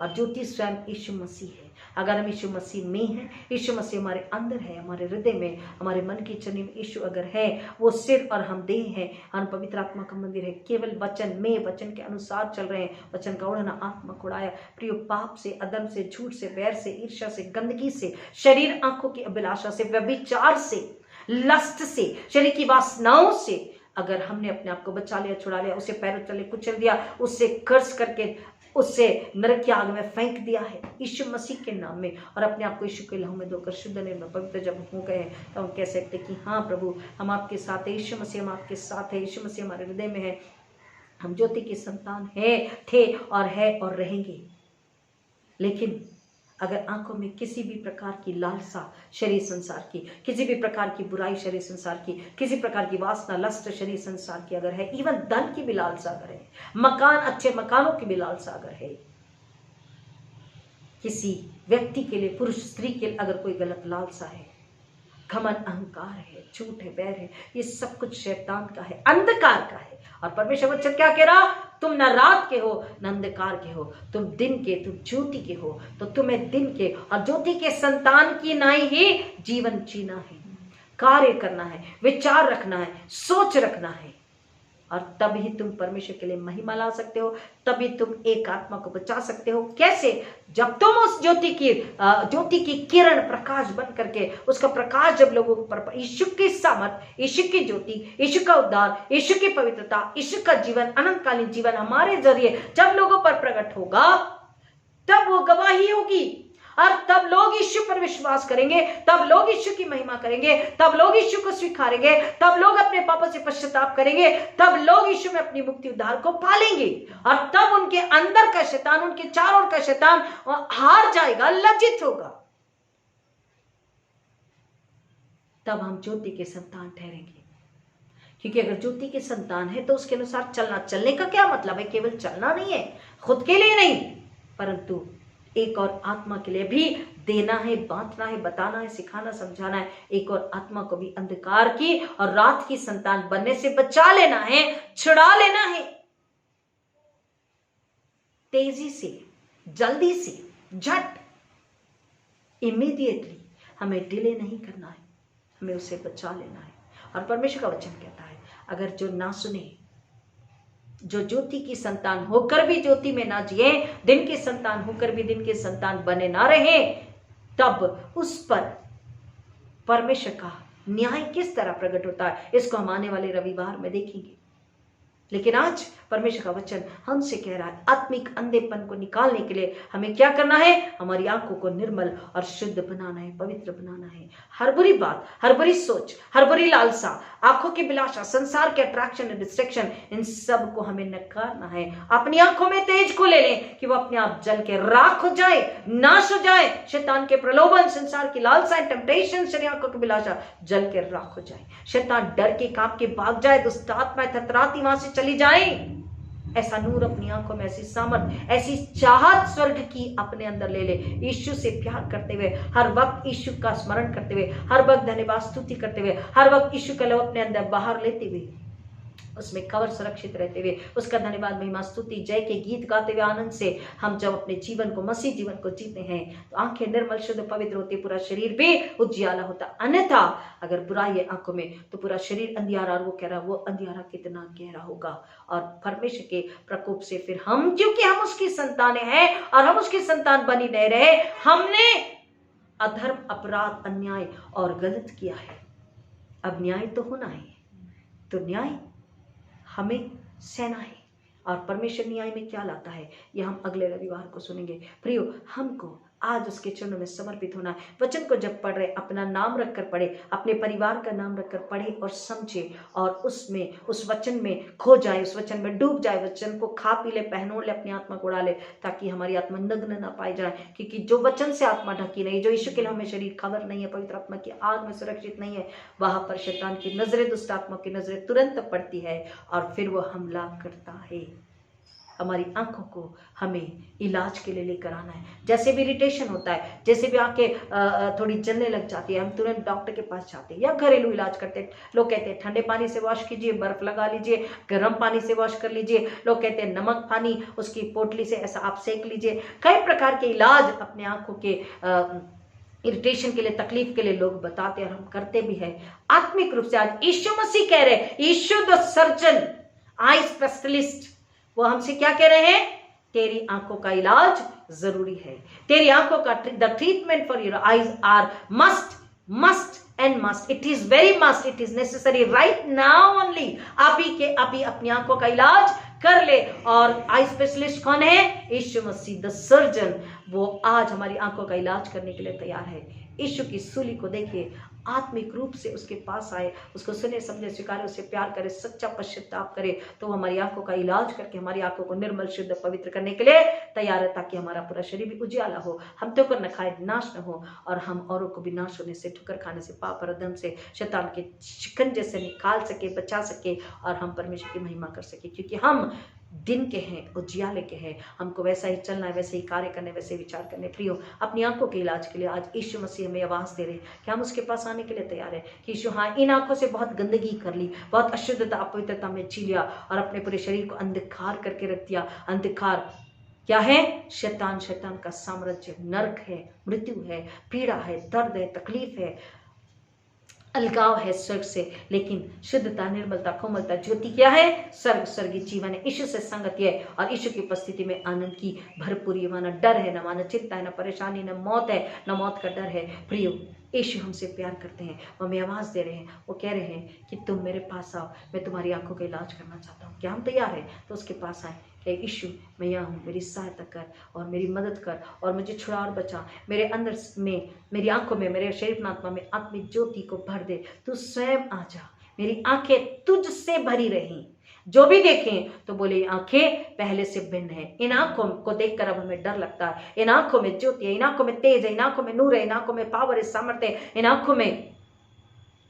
और ज्योति स्वयं यीशु मसीह है। अगर हम यीशु मसीह में हैं, यीशु मसीह हमारे अंदर है, हमारे हृदय में, हमारे मन की चरनी में यीशु अगर है, वो सिर और हम देह हैं, हम पवित्र आत्मा का मंदिर है। केवल वचन में, वचन के अनुसार चल रहे हैं। वचन का उड़ना आत्मा को उड़ाया। प्रियो, पाप से, अधर्म से, झूठ से, वैर से, ईर्ष्या से, गंदगी से, शरीर आंखों की अभिलाषा से, व्यभिचार से, लस्ट से, शरीर की वासनाओं से अगर हमने अपने आप को बचा लिया, छुड़ा लिया, उसे पैरों तले कुचल दिया, उससे कर्ज करके उससे नरक की आग में फेंक दिया है यीशु मसीह के नाम में, और अपने आप को यीशु के लहू में धोकर शुद्ध, निर्मल, पवित्र जब हो गए तो हम कह सकते कि हाँ प्रभु, हम आपके साथ है। यीशु मसीह हम आपके साथ है। यीशु मसीह हमारे हृदय में है। हम ज्योति की संतान है, थे और रहेंगे। लेकिन अगर आंखों में किसी भी प्रकार की लालसा शरीर संसार की, किसी भी प्रकार की बुराई शरीर संसार की, किसी प्रकार की वासना, लस्ट शरीर संसार की अगर है, इवन धन की भी लालसा अगर है, मकान, अच्छे मकानों की भी लालसा अगर है, किसी व्यक्ति के लिए, पुरुष स्त्री के लिए अगर कोई गलत लालसा है, घमंड, अहंकार है, झूठ है, बैर है, ये सब कुछ शैतान का है, अंधकार का है। और परमेश्वर वचन क्या कह रहा? तुम न रात के हो न अंधकार के हो, तुम दिन के, तुम ज्योति के हो। तो तुम्हें दिन के और ज्योति के संतान की नाई ही जीवन जीना है, कार्य करना है, विचार रखना है, सोच रखना है, और तभी तुम परमेश्वर के लिए महिमा ला सकते हो। तभी तुम एक आत्मा को बचा सकते हो। कैसे? जब तुम उस ज्योति की किरण, प्रकाश बन करके, उसका प्रकाश जब लोगों पर, यीशु की सामर्थ, यीशु की ज्योति, यीशु का उद्धार, यीशु की पवित्रता, यीशु का जीवन, अनंतकालीन जीवन हमारे जरिए जब लोगों पर प्रकट होगा, तब वो गवाही होगी, और तब लोग यीशु पर विश्वास करेंगे, तब लोग यीशु की महिमा करेंगे, तब लोग यीशु को स्वीकारेंगे, तब लोग अपने पापों से पश्चाताप करेंगे, तब लोग यीशु में अपनी मुक्ति उद्धार को पालेंगे, और तब उनके अंदर का शैतान, उनके चारों ओर का शैतान हार जाएगा, लज्जित होगा। तब हम ज्योति के संतान ठहरेंगे। क्योंकि अगर ज्योति के संतान है तो उसके अनुसार चलना। चलने का क्या मतलब है? केवल चलना नहीं है, खुद के लिए नहीं, परंतु एक और आत्मा के लिए भी देना है, बांटना है, बताना है, सिखाना, समझाना है। एक और आत्मा को भी अंधकार की और रात की संतान बनने से बचा लेना है, छुड़ा लेना है। तेजी से, जल्दी से, झट, इमीडिएटली हमें डिले नहीं करना है, हमें उसे बचा लेना है। और परमेश्वर का वचन कहता है अगर जो ना सुने, जो ज्योति की संतान होकर भी ज्योति में ना जिए, दिन की संतान होकर भी दिन के संतान बने ना रहे, तब उस पर परमेश्वर का न्याय किस तरह प्रकट होता है, इसको हम आने वाले रविवार में देखेंगे। लेकिन आज परमेश्वर का वचन हमसे कह रहा है आत्मिक अंधेपन को निकालने के लिए हमें क्या करना है, हमारी आंखों को निर्मल और शुद्ध बनाना है, पवित्र बनाना है। हर बुरी बात, हर बुरी सोच, हर बुरी लालसा, आंखों की बिलाशा, संसार के अट्रैक्शन और डिस्ट्रैक्शन, इन सब को हमें नकारना है। अपनी आंखों में तेज को ले लें कि वो अपने आप जल के राख हो जाए, नाश हो जाए। शैतान के प्रलोभन, संसार की लालसाएं, टेम्पटेशन, शरीर आंखों की बिलाशा जल के राख हो जाए। शैतान डर के कांप के भाग जाए, दुष्ट आत्माएं थरथराती वहां से चली जाए। ऐसा नूर अपनी आंखों में, ऐसी सामर्थ, ऐसी चाहत स्वर्ग की अपने अंदर ले ले। यीशु से प्यार करते हुए, हर वक्त यीशु का स्मरण करते हुए, हर वक्त धन्यवाद स्तुति करते हुए, हर वक्त यीशु का लव अपने अंदर बाहर लेते हुए, उसमें कवर सुरक्षित रहते हुए, उसका धन्यवाद, महिमा, स्तुति, जय के गीत गाते हुए आनंद से हम जब अपने जीवन को, मसीह जीवन को जीते हैं तो आंखें निर्मल, शुद्ध, पवित्र होती, पूरा शरीर भी उजियाला होता। अन्यथा अगर बुराई है आंखों में तो पूरा शरीर अंधियारा, और वो कह रहा वो अंधियारा कितना गहरा होगा। और परमेश्वर के प्रकोप से फिर हम, क्योंकि हम उसकी संतानें हैं और हम उसकी संतान बनी नहीं रहे, हमने अधर्म, अपराध, अन्याय और गलत किया है। अब न्याय तो होना है, तो न्याय हमें सहना है। और परमेश्वर न्याय में क्या लाता है यह हम अगले रविवार को सुनेंगे। प्रियो, हमको आज उसके चरणों में समर्पित होना है। वचन को जब पढ़ रहे अपना नाम रखकर पढ़े, अपने परिवार का नाम रखकर पढ़े और समझे, और उसमें, उस वचन में खो जाए, उस वचन में डूब जाए, वचन को खा पी ले, पहनोड़ ले, अपनी आत्मा को उड़ा ले, ताकि हमारी आत्मा नग्न ना पाई जाए। क्योंकि जो वचन से आत्मा ढकी नहीं, जो यीशु के लिए हमें शरीर खबर नहीं है, पवित्र आत्मा की आग में सुरक्षित नहीं है, वहां पर शैतान की नजरें, दुष्ट आत्मा की नजरें तुरंत पड़ती है और फिर वो हमला करता है। हमारी आंखों को हमें इलाज के लिए लेकर आना है। जैसे भी इरिटेशन होता है, जैसे भी आंखें थोड़ी जलने लग जाती है, हम तुरंत डॉक्टर के पास जाते हैं या घरेलू इलाज करते हैं। लोग कहते हैं ठंडे पानी से वॉश कीजिए, बर्फ लगा लीजिए, गर्म पानी से वॉश कर लीजिए। लोग कहते हैं नमक पानी, उसकी पोटली से ऐसा आप सेक लीजिए। कई प्रकार के इलाज अपने आंखों के इरिटेशन के लिए, तकलीफ के लिए लोग बताते हैं और हम करते भी हैं। आत्मिक रूप से आज यीशु मसीह कह रहे हैं, यीशु द सर्जन, आई स्पेशलिस्ट, वो हमसे क्या कह रहे हैं, तेरी आंखों का इलाज जरूरी है। तेरी आंखों का, the treatment for your eyes are must and must, it is very must, it is necessary right now only. अभी अपनी आंखों का इलाज कर ले। और आई स्पेशलिस्ट कौन है, यीशु मसीह द सर्जन, वो आज हमारी आंखों का इलाज करने के लिए तैयार है। यीशु की सूली को देखिए, आत्मिक रूप से उसके पास आए, उसको सुने, समझे, स्वीकारे, उससे प्यार करे, सच्चा पश्चाताप करे, तो वो हमारी आंखों का इलाज करके हमारी आंखों को निर्मल, शुद्ध, पवित्र करने के लिए तैयार है, ताकि हमारा पूरा शरीर भी उजियाला हो, हम ठोकर न खाए, नाश न हो, और हम औरों को भी नाश होने से, ठोकर खाने से, पाप और अधर्म से, शैतान के शिकंजे से निकाल सके, बचा सके, और हम परमेश्वर की महिमा कर सके। क्योंकि हम दिन के हैं, उजियाले के हैं, हमको वैसा ही चलना है, वैसे ही कार्य करने, वैसे विचार करने। प्रियो, अपनी आंखों के इलाज के लिए आज यीशु मसीह हमें आवाज दे रहे हैं कि हम उसके पास आने के लिए तैयार है। कि यीशु, हाँ, इन आंखों से बहुत गंदगी कर ली, बहुत अशुद्धता, अपवित्रता में जी लिया, और अपने पूरे शरीर को अंधकार करके रख दिया। अंधकार क्या है, शैतान का साम्राज्य, नरक है, मृत्यु है, पीड़ा है, दर्द है, तकलीफ है, अलगाव है स्वर्ग से। लेकिन शुद्धता, निर्मलता, कोमलता, ज्योति क्या है, स्वर्गीय जीवन है, यीशु से संगति है, और यीशु की उपस्थिति में आनंद की भरपूरी। वहां न डर है, न वहां चिंता है, न परेशानी, न मौत है, न मौत का डर है। प्रियो, यीशु हमसे प्यार करते हैं, वो हमें आवाज दे रहे हैं, वो कह रहे हैं कि तुम मेरे पास आओ, मैं तुम्हारी आंखों का इलाज करना चाहता हूँ। क्या हम तैयार हैं? तो उसके पास आए, कि यीशु, मैं यहाँ हूँ, मेरी सहायता कर और मेरी मदद कर और मुझे छुड़ा और बचा। मेरे अंदर में, मेरी आंखों में, मेरे शरीर आत्मा में आत्मिक ज्योति को भर दे। तू स्वयं आ जा, मेरी आंखें तुझसे भरी रहीं। जो भी देखें तो बोले ये आंखें पहले से भिन्न है। इन आंखों को देखकर अब हमें डर लगता है। इन आंखों में ज्योति है, इन आंखों में तेज है, इन आंखों में नूर है, इन आंखों में पावर है, सामर्थ्य है, इन आंखों में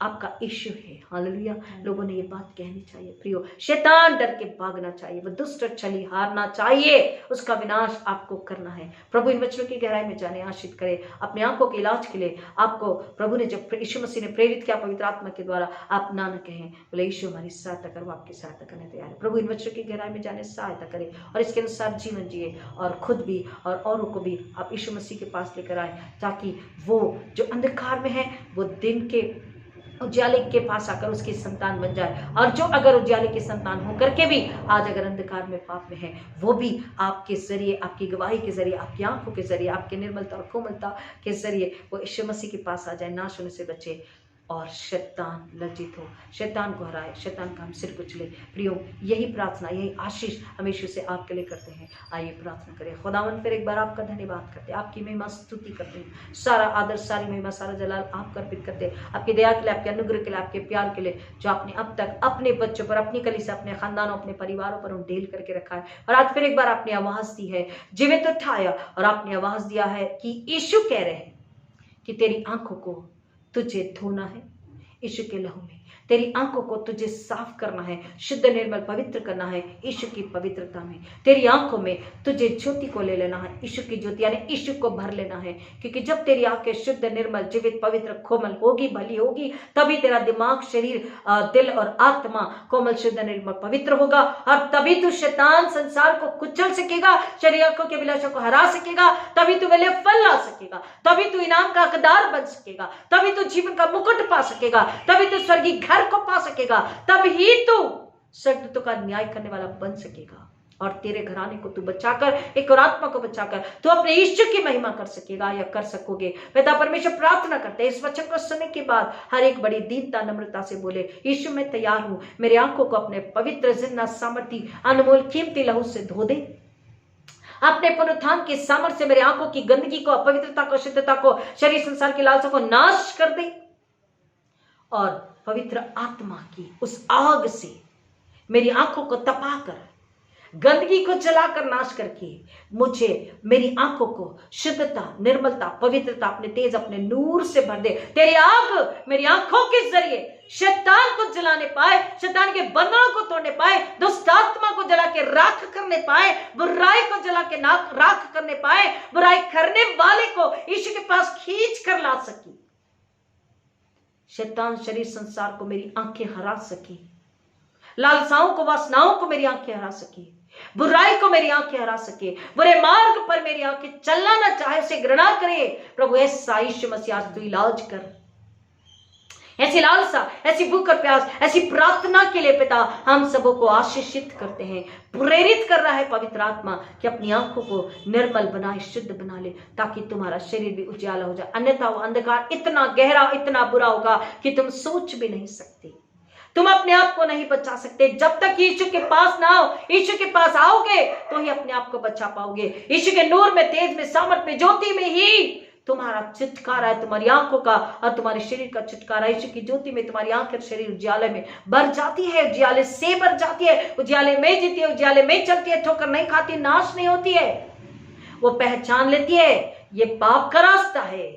आपका यीशु है। हालेलुया। लोगों ने ये बात कहनी चाहिए। प्रियो, शैतान डर के भागना चाहिए, वो दुष्ट और छली हारना चाहिए, उसका विनाश आपको करना है। प्रभु इन वचनों की गहराई में जाने आशीष करे। अपने आंखों के इलाज के लिए आपको प्रभु ने, जब यीशु मसीह ने प्रेरित किया पवित्र आत्मा के द्वारा, आप ना न कहें, बोले यीशु हमारी सहायता कर, वो आपकी सहायता करने तैयार है। प्रभु इन वचनों की गहराई में जाने सहायता करे और इसके अनुसार जीवन जिए, और खुद भी और औरों को भी आप यीशु मसीह के पास लेकर आए, ताकि वो जो अंधकार में है वो दिन के उजाले के पास आकर उसकी संतान बन जाए, और जो अगर उजाले की संतान होकर के भी आज अगर अंधकार में, पाप में है, वो भी आपके जरिए, आपकी गवाही के जरिए, आपकी आंखों के जरिए, आपके निर्मलता और कोमलता के जरिए वो यीशु मसीह के पास आ जाए, नाश होने से बचे। और शैतान लज्जित हो, शैतान को हराए, शैतान का हम सिर कुचले। प्रियो, यही प्रार्थना, यही आशीष हम यीशु से आपके लिए करते हैं। आइए प्रार्थना करें। खुदावन, फिर एक बार आपका धन्यवाद करते हैं, आपकी महिमा स्तुति करते हैं। सारा आदर, सारी महिमा, सारा जलाल आपको अर्पित करते हैं, आपकी दया के लिए, आपके अनुग्रह के लिए, आपके प्यार के लिए, जो आपने अब तक अपने बच्चों पर, अपनी कलीसिया, अपने खानदानों, अपने परिवारों पर ढेल करके रखा है। और आज फिर एक बार आपने आवाज दी है, जीवित उठाया, और आपने आवाज दिया है कि यीशु कह रहे हैं कि तेरी आंखों को तुझे धोना है यीशु के लहू में, तेरी आंखों को तुझे साफ करना है, शुद्ध निर्मल पवित्र करना है यीशु की पवित्रता में। तेरी आंखों में तुझे ज्योति को ले लेना है, यीशु की ज्योति यानी यीशु को भर लेना है। क्योंकि जब तेरी आंखें शुद्ध निर्मल जीवित पवित्र कोमल होगी, भली होगी, तभी तेरा दिमाग, शरीर, दिल और आत्मा कोमल शुद्ध निर्मल पवित्र होगा। और तभी तू शैतान संसार को कुचल सकेगा, शरीर आंखों के अभिलाषा को हरा सकेगा, तभी तू मेरे फल ला सकेगा, तभी तू इनाम का हकदार बन सकेगा, तभी तू जीवन का मुकुट पा सकेगा, तभी तू स्वर्गीय घर को पा सकेगा, तब ही तू स्वर्गदूतों का न्याय करने वाला बन सकेगा। और तेरे घराने को तू बचाकर, एक और आत्मा को बचाकर तू अपने यीशु की महिमा कर सकेगा या कर सकोगे। पिता परमेश्वर, प्रार्थना करते हैं इस वचन को सुनने के बाद हर एक बड़ी दीनता नम्रता से बोले, यीशु मैं तैयार हूं, मेरी आंखों को अपने पवित्र जिंदा सामर्थी अनमोल कीमती लहू से धो दे। अपने पुनरुत्थान के सामर्थ्य से मेरी आंखों की गंदगी को, अपवित्रता को, शुद्धता को, शरीर संसार की लालसा को नाश कर दे। और पवित्र आत्मा की उस आग से मेरी आंखों को तपाकर, गंदगी को जलाकर नाश करके मुझे, मेरी आंखों को शुद्धता, निर्मलता, पवित्रता, अपने तेज, अपने नूर से भर दे। तेरी आग मेरी आंखों के जरिए शैतान को जलाने पाए, शैतान के बंधनों को तोड़ने पाए, दुष्ट आत्मा को जला के राख करने पाए, बुराई को जला के राख करने पाए, बुराई करने वाले को यीशु के पास खींच कर ला सकी। शैतान शरीर संसार को मेरी आंखें हरा सकी, लालसाओं को, वासनाओं को मेरी आंखें हरा सकी, बुराई को मेरी आंखें हरा सके, बुरे मार्ग पर मेरी आंखें चलना ना चाहे, उसे घृणा करे। प्रभु ऐसा यीशु मसीह आज तू इलाज कर, ऐसी लालसा, ऐसी भूख और प्यास, ऐसी प्रार्थना के लिए पिता हम सबों को आशीषित करते हैं। प्रेरित कर रहा है पवित्र आत्मा कि अपनी आंखों को निर्मल बनाए, शुद्ध बना ले, ताकि तुम्हारा शरीर भी उजाला हो जाए। अन्यथा वो अंधकार इतना गहरा, इतना बुरा होगा कि तुम सोच भी नहीं सकते, तुम अपने आप को नहीं बचा सकते। जब तक यीशु के पास ना आओ, यीशु के पास आओगे तो ही अपने आप को बचा पाओगे। यीशु के नूर में, तेज में, सामर्थ में, ज्योति में ही तुम्हारा छुटकारा है, तुम्हारी आंखों का और तुम्हारे शरीर का छुटकारा। यीशु की ज्योति में तुम्हारी आंखें, शरीर उजियाले में भर जाती है, उजियाले से भर जाती है, उजियाले में जीती है, उजियाले में चलती है, ठोकर नहीं खाती, नाश नहीं होती है। वो पहचान लेती है ये पाप का रास्ता है,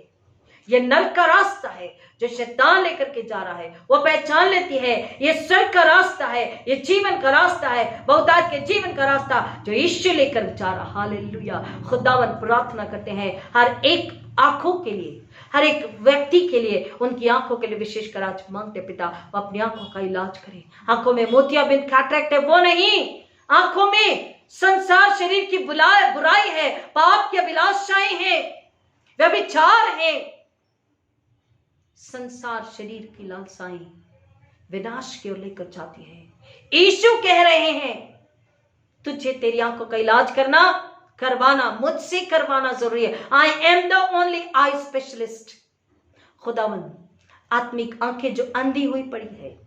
ये नरक का रास्ता है जो शैतान लेकर के जा रहा है। वो पहचान लेती है ये स्वर्ग का रास्ता है, ये जीवन का रास्ता है, बहुतायत के जीवन का रास्ता जो यीशु लेकर जा रहा। हालेलुया। खुदावन प्रार्थना करते हैं हर एक आंखों के लिए, हर एक व्यक्ति के लिए, उनकी आंखों के लिए विशेष कर आज मांगते पिता वो अपनी आंखों का इलाज करें। आंखों में मोतियाबिंद कैटरेक्ट है वो नहीं, आंखों में संसार शरीर की बुराई है, पाप की अभिलाषाएं हैं, व्यभिचार है, संसार शरीर की लालसाएं विनाश की ओर लेकर जाती है। यीशु कह रहे हैं तुझे तेरी आंखों का इलाज करवाना मुझसे करवाना जरूरी है। I am the only eye specialist. खुदावन आत्मिक आंखें जो अंधी हुई पड़ी है,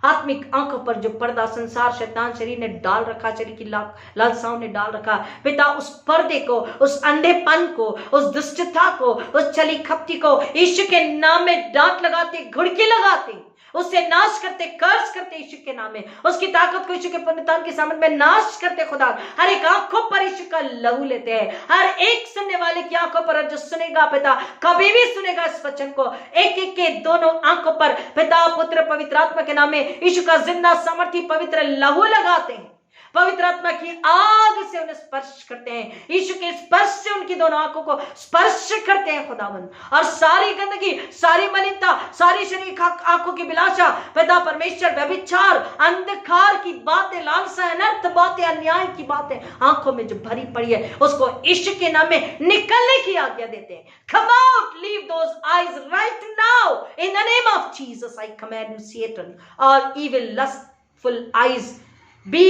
आत्मिक आंखों पर जो पर्दा संसार शैतान शरीर ने डाल रखा, शरीर की लालसाओं ने डाल रखा, पिता उस पर्दे को, उस अंधेपन को, उस दुष्टता को, उस छली खपटी को यीशु के नाम में डांट लगाते, घुड़की लगाते, उससे नाश करते, कर्ज करते यीशु के नाम में, उसकी ताकत को यीशु के पुण्यतान के सामने में नाश करते। खुदा हर एक आंखों पर यीशु का लहू लेते हैं, हर एक सुनने वाले की आंखों पर, जो सुनेगा पिता कभी भी सुनेगा इस वचन को, एक एक के दोनों आंखों पर पिता पुत्र पवित्र आत्मा के नाम में यीशु का जिंदा सामर्थी पवित्र लहू लगाते हैं। पवित्र आत्मा की आग से उन्हें स्पर्श करते हैं, यीशु के स्पर्श से उनकी दोनों आंखों को स्पर्श करते हैं खुदावन। और सारी गंदगी, सारी मलिनता, सारी शरीर आंखों की विलासा, पिता परमेश्वर, व्यभिचार, अंधकार की बातें, लालसा, अनर्थ बातें, अन्याय की बातें आंखों में जो भरी पड़ी है, उसको यीशु के नाम में निकलने की आज्ञा देते हैं। Come out, leave those eyes right now in the name of Jesus. I command you, Satan, all evil lustful eyes be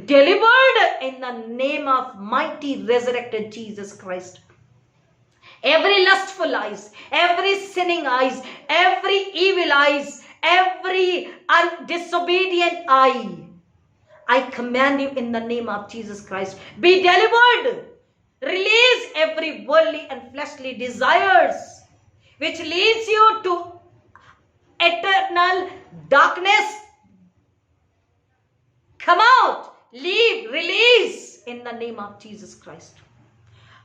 delivered in the name of mighty resurrected Jesus Christ. every lustful eyes, every sinning eyes, every evil eyes, every disobedient eye, I command you in the name of Jesus Christ, be delivered. Release every worldly and fleshly desires which leads you to eternal darkness. Come out, leave, release in the name of Jesus Christ.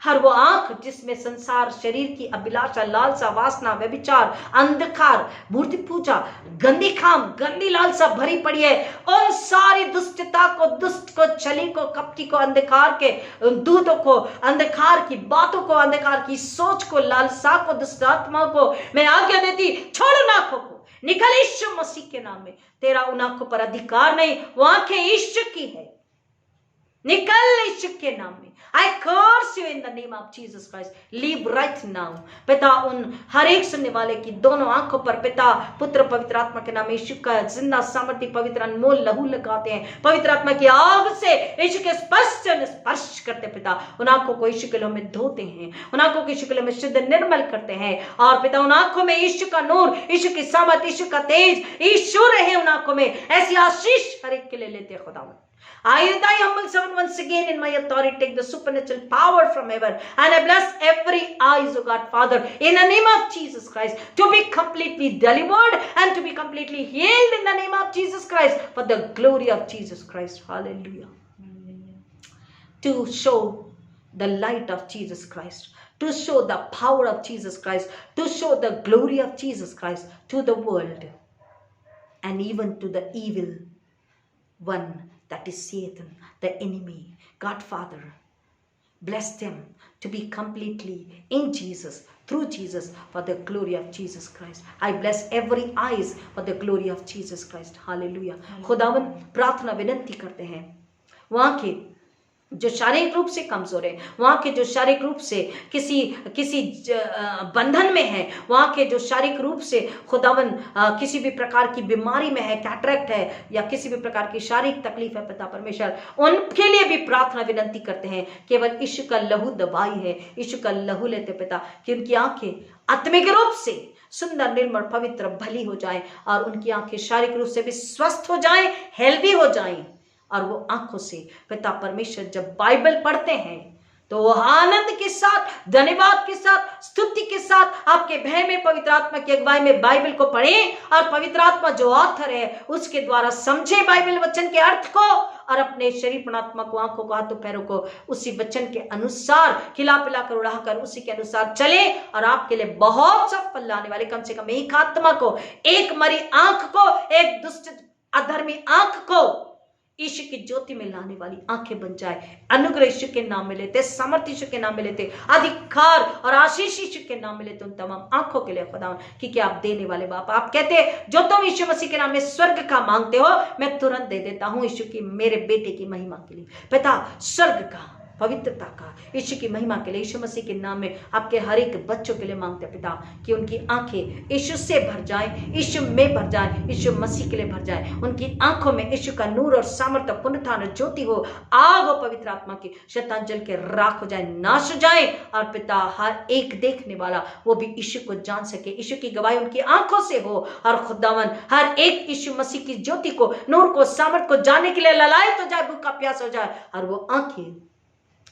हर वो आंख जिसमें संसार, शरीर की अभिलाषा, लालसा, वासना, व्यभिचार, अंधकार, मूर्ति पूजा, गंदी काम, गंदी लालसा भरी पड़ी है, उन सारी दुष्टता को, दुष्ट को, छली को, कपटी को, अंधकार के दूतों को, अंधकार की बातों को, अंधकार की सोच को, लालसा को, दुष्ट आत्मा को मैं आज्ञा देती, छोड़ उन आंखों को, निकल यीशु मसीह के नाम में। तेरा उन आंखों पर अधिकार नहीं, वो आंखें यीशु की है, निकल यीशु के नाम में। I curse you in the name of Jesus Christ. Leave right now. पिता उन हर एक सुनने वाले की दोनों आंखों पर पिता, पुत्र, पवित्र आत्मा के नाम यीशु का जिंदा सामर्थ्य पवित्र अनमोल लहू लगाते हैं। पवित्र आत्मा की आग से यीशु के स्पर्श करते पिता, उन आंखों को यीशु के लहू में धोते हैं, उन आंखों को यीशु के लहू में शुद्ध निर्मल करते हैं। और पिता उन आंखों में यीशु का नूर, यीशु की सामर्थ, यीशु का तेज, यीशु रहे उन आंखों में। ऐसी आशीष हर एक के लिए लेते हैं खुदा। I humble servant once again in my authority, take the supernatural power from heaven, and I bless every eyes, O God, Father, in the name of Jesus Christ, to be completely delivered and to be completely healed in the name of Jesus Christ, for the glory of Jesus Christ. Hallelujah. To show the light of Jesus Christ, to show the power of Jesus Christ, to show the glory of Jesus Christ to the world, and even to the evil one, that is Satan, the enemy. God Father, bless them to be completely in Jesus, through Jesus, for the glory of Jesus Christ. I bless every eyes for the glory of Jesus Christ. Hallelujah. खुदावन प्रार्थना विनंती करते हैं वहाँ के जो शारीरिक रूप से कमजोर है, वहाँ के जो शारीरिक रूप से किसी बंधन में है, वहाँ के जो शारीरिक रूप से खुदावन किसी भी प्रकार की बीमारी में है, कैटरेक्ट है या किसी भी प्रकार की शारीरिक तकलीफ है, पिता परमेश्वर उनके लिए भी प्रार्थना विनंती करते हैं। केवल यीशु का लहू दवाई है, यीशु का लहू लेते पिता कि उनकी आंखें आत्मिक रूप से सुंदर, निर्मल, पवित्र, भली हो जाए और उनकी आंखें शारीरिक रूप से भी स्वस्थ हो जाएं, हेल्दी हो जाएं। और वो आंखों से पिता परमेश्वर जब बाइबल पढ़ते हैं तो वो आनंद के साथ, धन्यवाद के साथ, स्तुति के साथ आपके भय में, पवित्र आत्मा की अगुवाई में बाइबल को पढ़ें और पवित्र आत्मा जो ऑथर है उसके द्वारा समझे बाइबल वचन के अर्थ को और अपने शरीर प्राणात्मा को, आंखों को, हाथों पैरों को उसी वचन के अनुसार खिला पिला कर उड़ा कर उसी के अनुसार चले और आपके लिए बहुत सब फल लाने वाले, कम से कम एक आत्मा को, एक मरी आंख को, एक दुष्ट अधर्मी आंख को यीशु की ज्योति में लाने वाली आंखें बन जाए। अनुग्रह यीशु के नाम में लेते, समर्थ यीशु के नाम में लेते, अधिकार और आशीष यीशु के नाम में लेते उन तमाम आंखों के लिए खुदा, क्योंकि आप देने वाले बाप, आप कहते हैं जो तुम यीशु मसीह के नाम में स्वर्ग का मांगते हो मैं तुरंत दे देता हूं यीशु की, मेरे बेटे की महिमा के लिए। पिता स्वर्ग का, पवित्रता का, यीशु की महिमा के लिए, यीशु मसीह के नाम में आपके हर एक बच्चों के लिए मांगते हैं पिता कि उनकी आंखें यीशु से भर जाएं, यीशु में भर जाएं, यीशु मसीह के लिए भर जाएं। उनकी आंखों में यीशु का नूर और सामर्थ्य, पुनरुत्थान और ज्योति हो, आग हो पवित्र आत्मा की, शैतान जल के राख हो जाए, नाश हो जाए और पिता हर एक देखने वाला वो भी यीशु को जान सके, यीशु की गवाही उनकी आंखों से हो और खुदावन हर एक यीशु मसीह की ज्योति को, नूर को, सामर्थ्य को जानने के लिए ललायत हो जाए, भूखा प्यास हो जाए और वो आंखें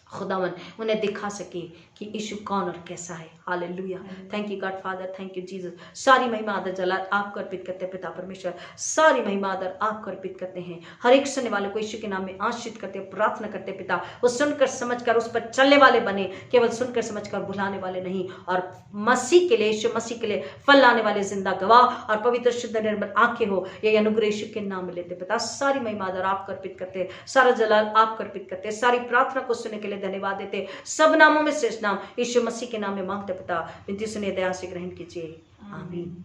खुदावन उन्हें दिखा सके कि यीशु कौन और कैसा है। Hallelujah. Thank you God father, thank you Jesus. सारी महिमा आदर जलाल आपको अर्पित करते हैं पिता परमेश्वर, सारी महिमा आदर आपको अर्पित करते हैं। हर एक सुनने वाले को यीशु के नाम में आशीष करते, प्रार्थना करते पिता, वो सुनकर समझकर उस पर चलने वाले बने, केवल सुनकर समझकर भुलाने वाले नहीं, और मसीह के लिए, यीशु मसीह के लिए फल लाने वाले जिंदा गवाह और पवित्र शुद्ध निर्मल आंखें हो, ये अनुग्रह यीशु के नाम में लेते पिता। सारी महिमा आदर आपको अर्पित करते, सारा जलाल आपको अर्पित करते, सारी प्रार्थना को सुनने के लिए धन्यवाद देते। सब नामों में श्रेष्ठ नाम यीशु मसीह के नाम में मांगते पिता, विनती सुनिए, दया से ग्रहण कीजिए, आमीन।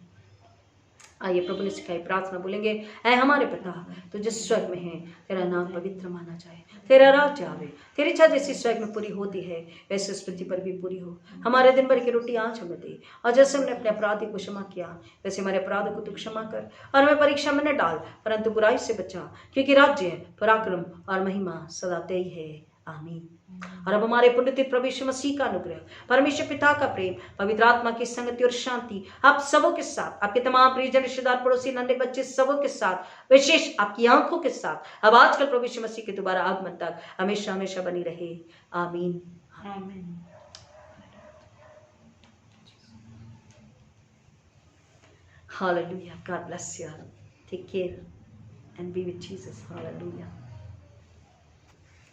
आइए प्रभु ने सिखाई प्रार्थना बोलेंगे। ऐ हमारे पिता तो जिस स्वर्ग में है, तेरा नाम पवित्र माना जाए, तेरा राज्य आवे, तेरी इच्छा जैसी स्वर्ग में पूरी होती है वैसे इस पृथ्वी पर भी पूरी हो। हमारे दिन भर की रोटी आज हमें दे, और जैसे हमने अपने अपराधी को क्षमा किया वैसे हमारे अपराधों को तू क्षमा कर, और हमें परीक्षा में न डाल परंतु बुराई से बचा, क्योंकि राज्य, पराक्रम और महिमा सदा तेरी है, आमीन। और अब हमारे पुण्यतित प्रभु यीशु मसीह का अनुग्रह, परमेश्वर पिता का प्रेम, पवित्र आत्मा की संगति और शांति आप सबों के साथ, आपके तमाम परिजन, रिश्तेदार, पड़ोसी, नन्हे बच्चे सबों के साथ, विशेष आपकी आंखों के साथ अब आजकल प्रभु यीशु मसीह के दोबारा आगमन तक हमेशा हमेशा बनी रहे। आमीन। आमीन। Hallelujah. God bless you. Take care and be with Jesus. Hallelujah.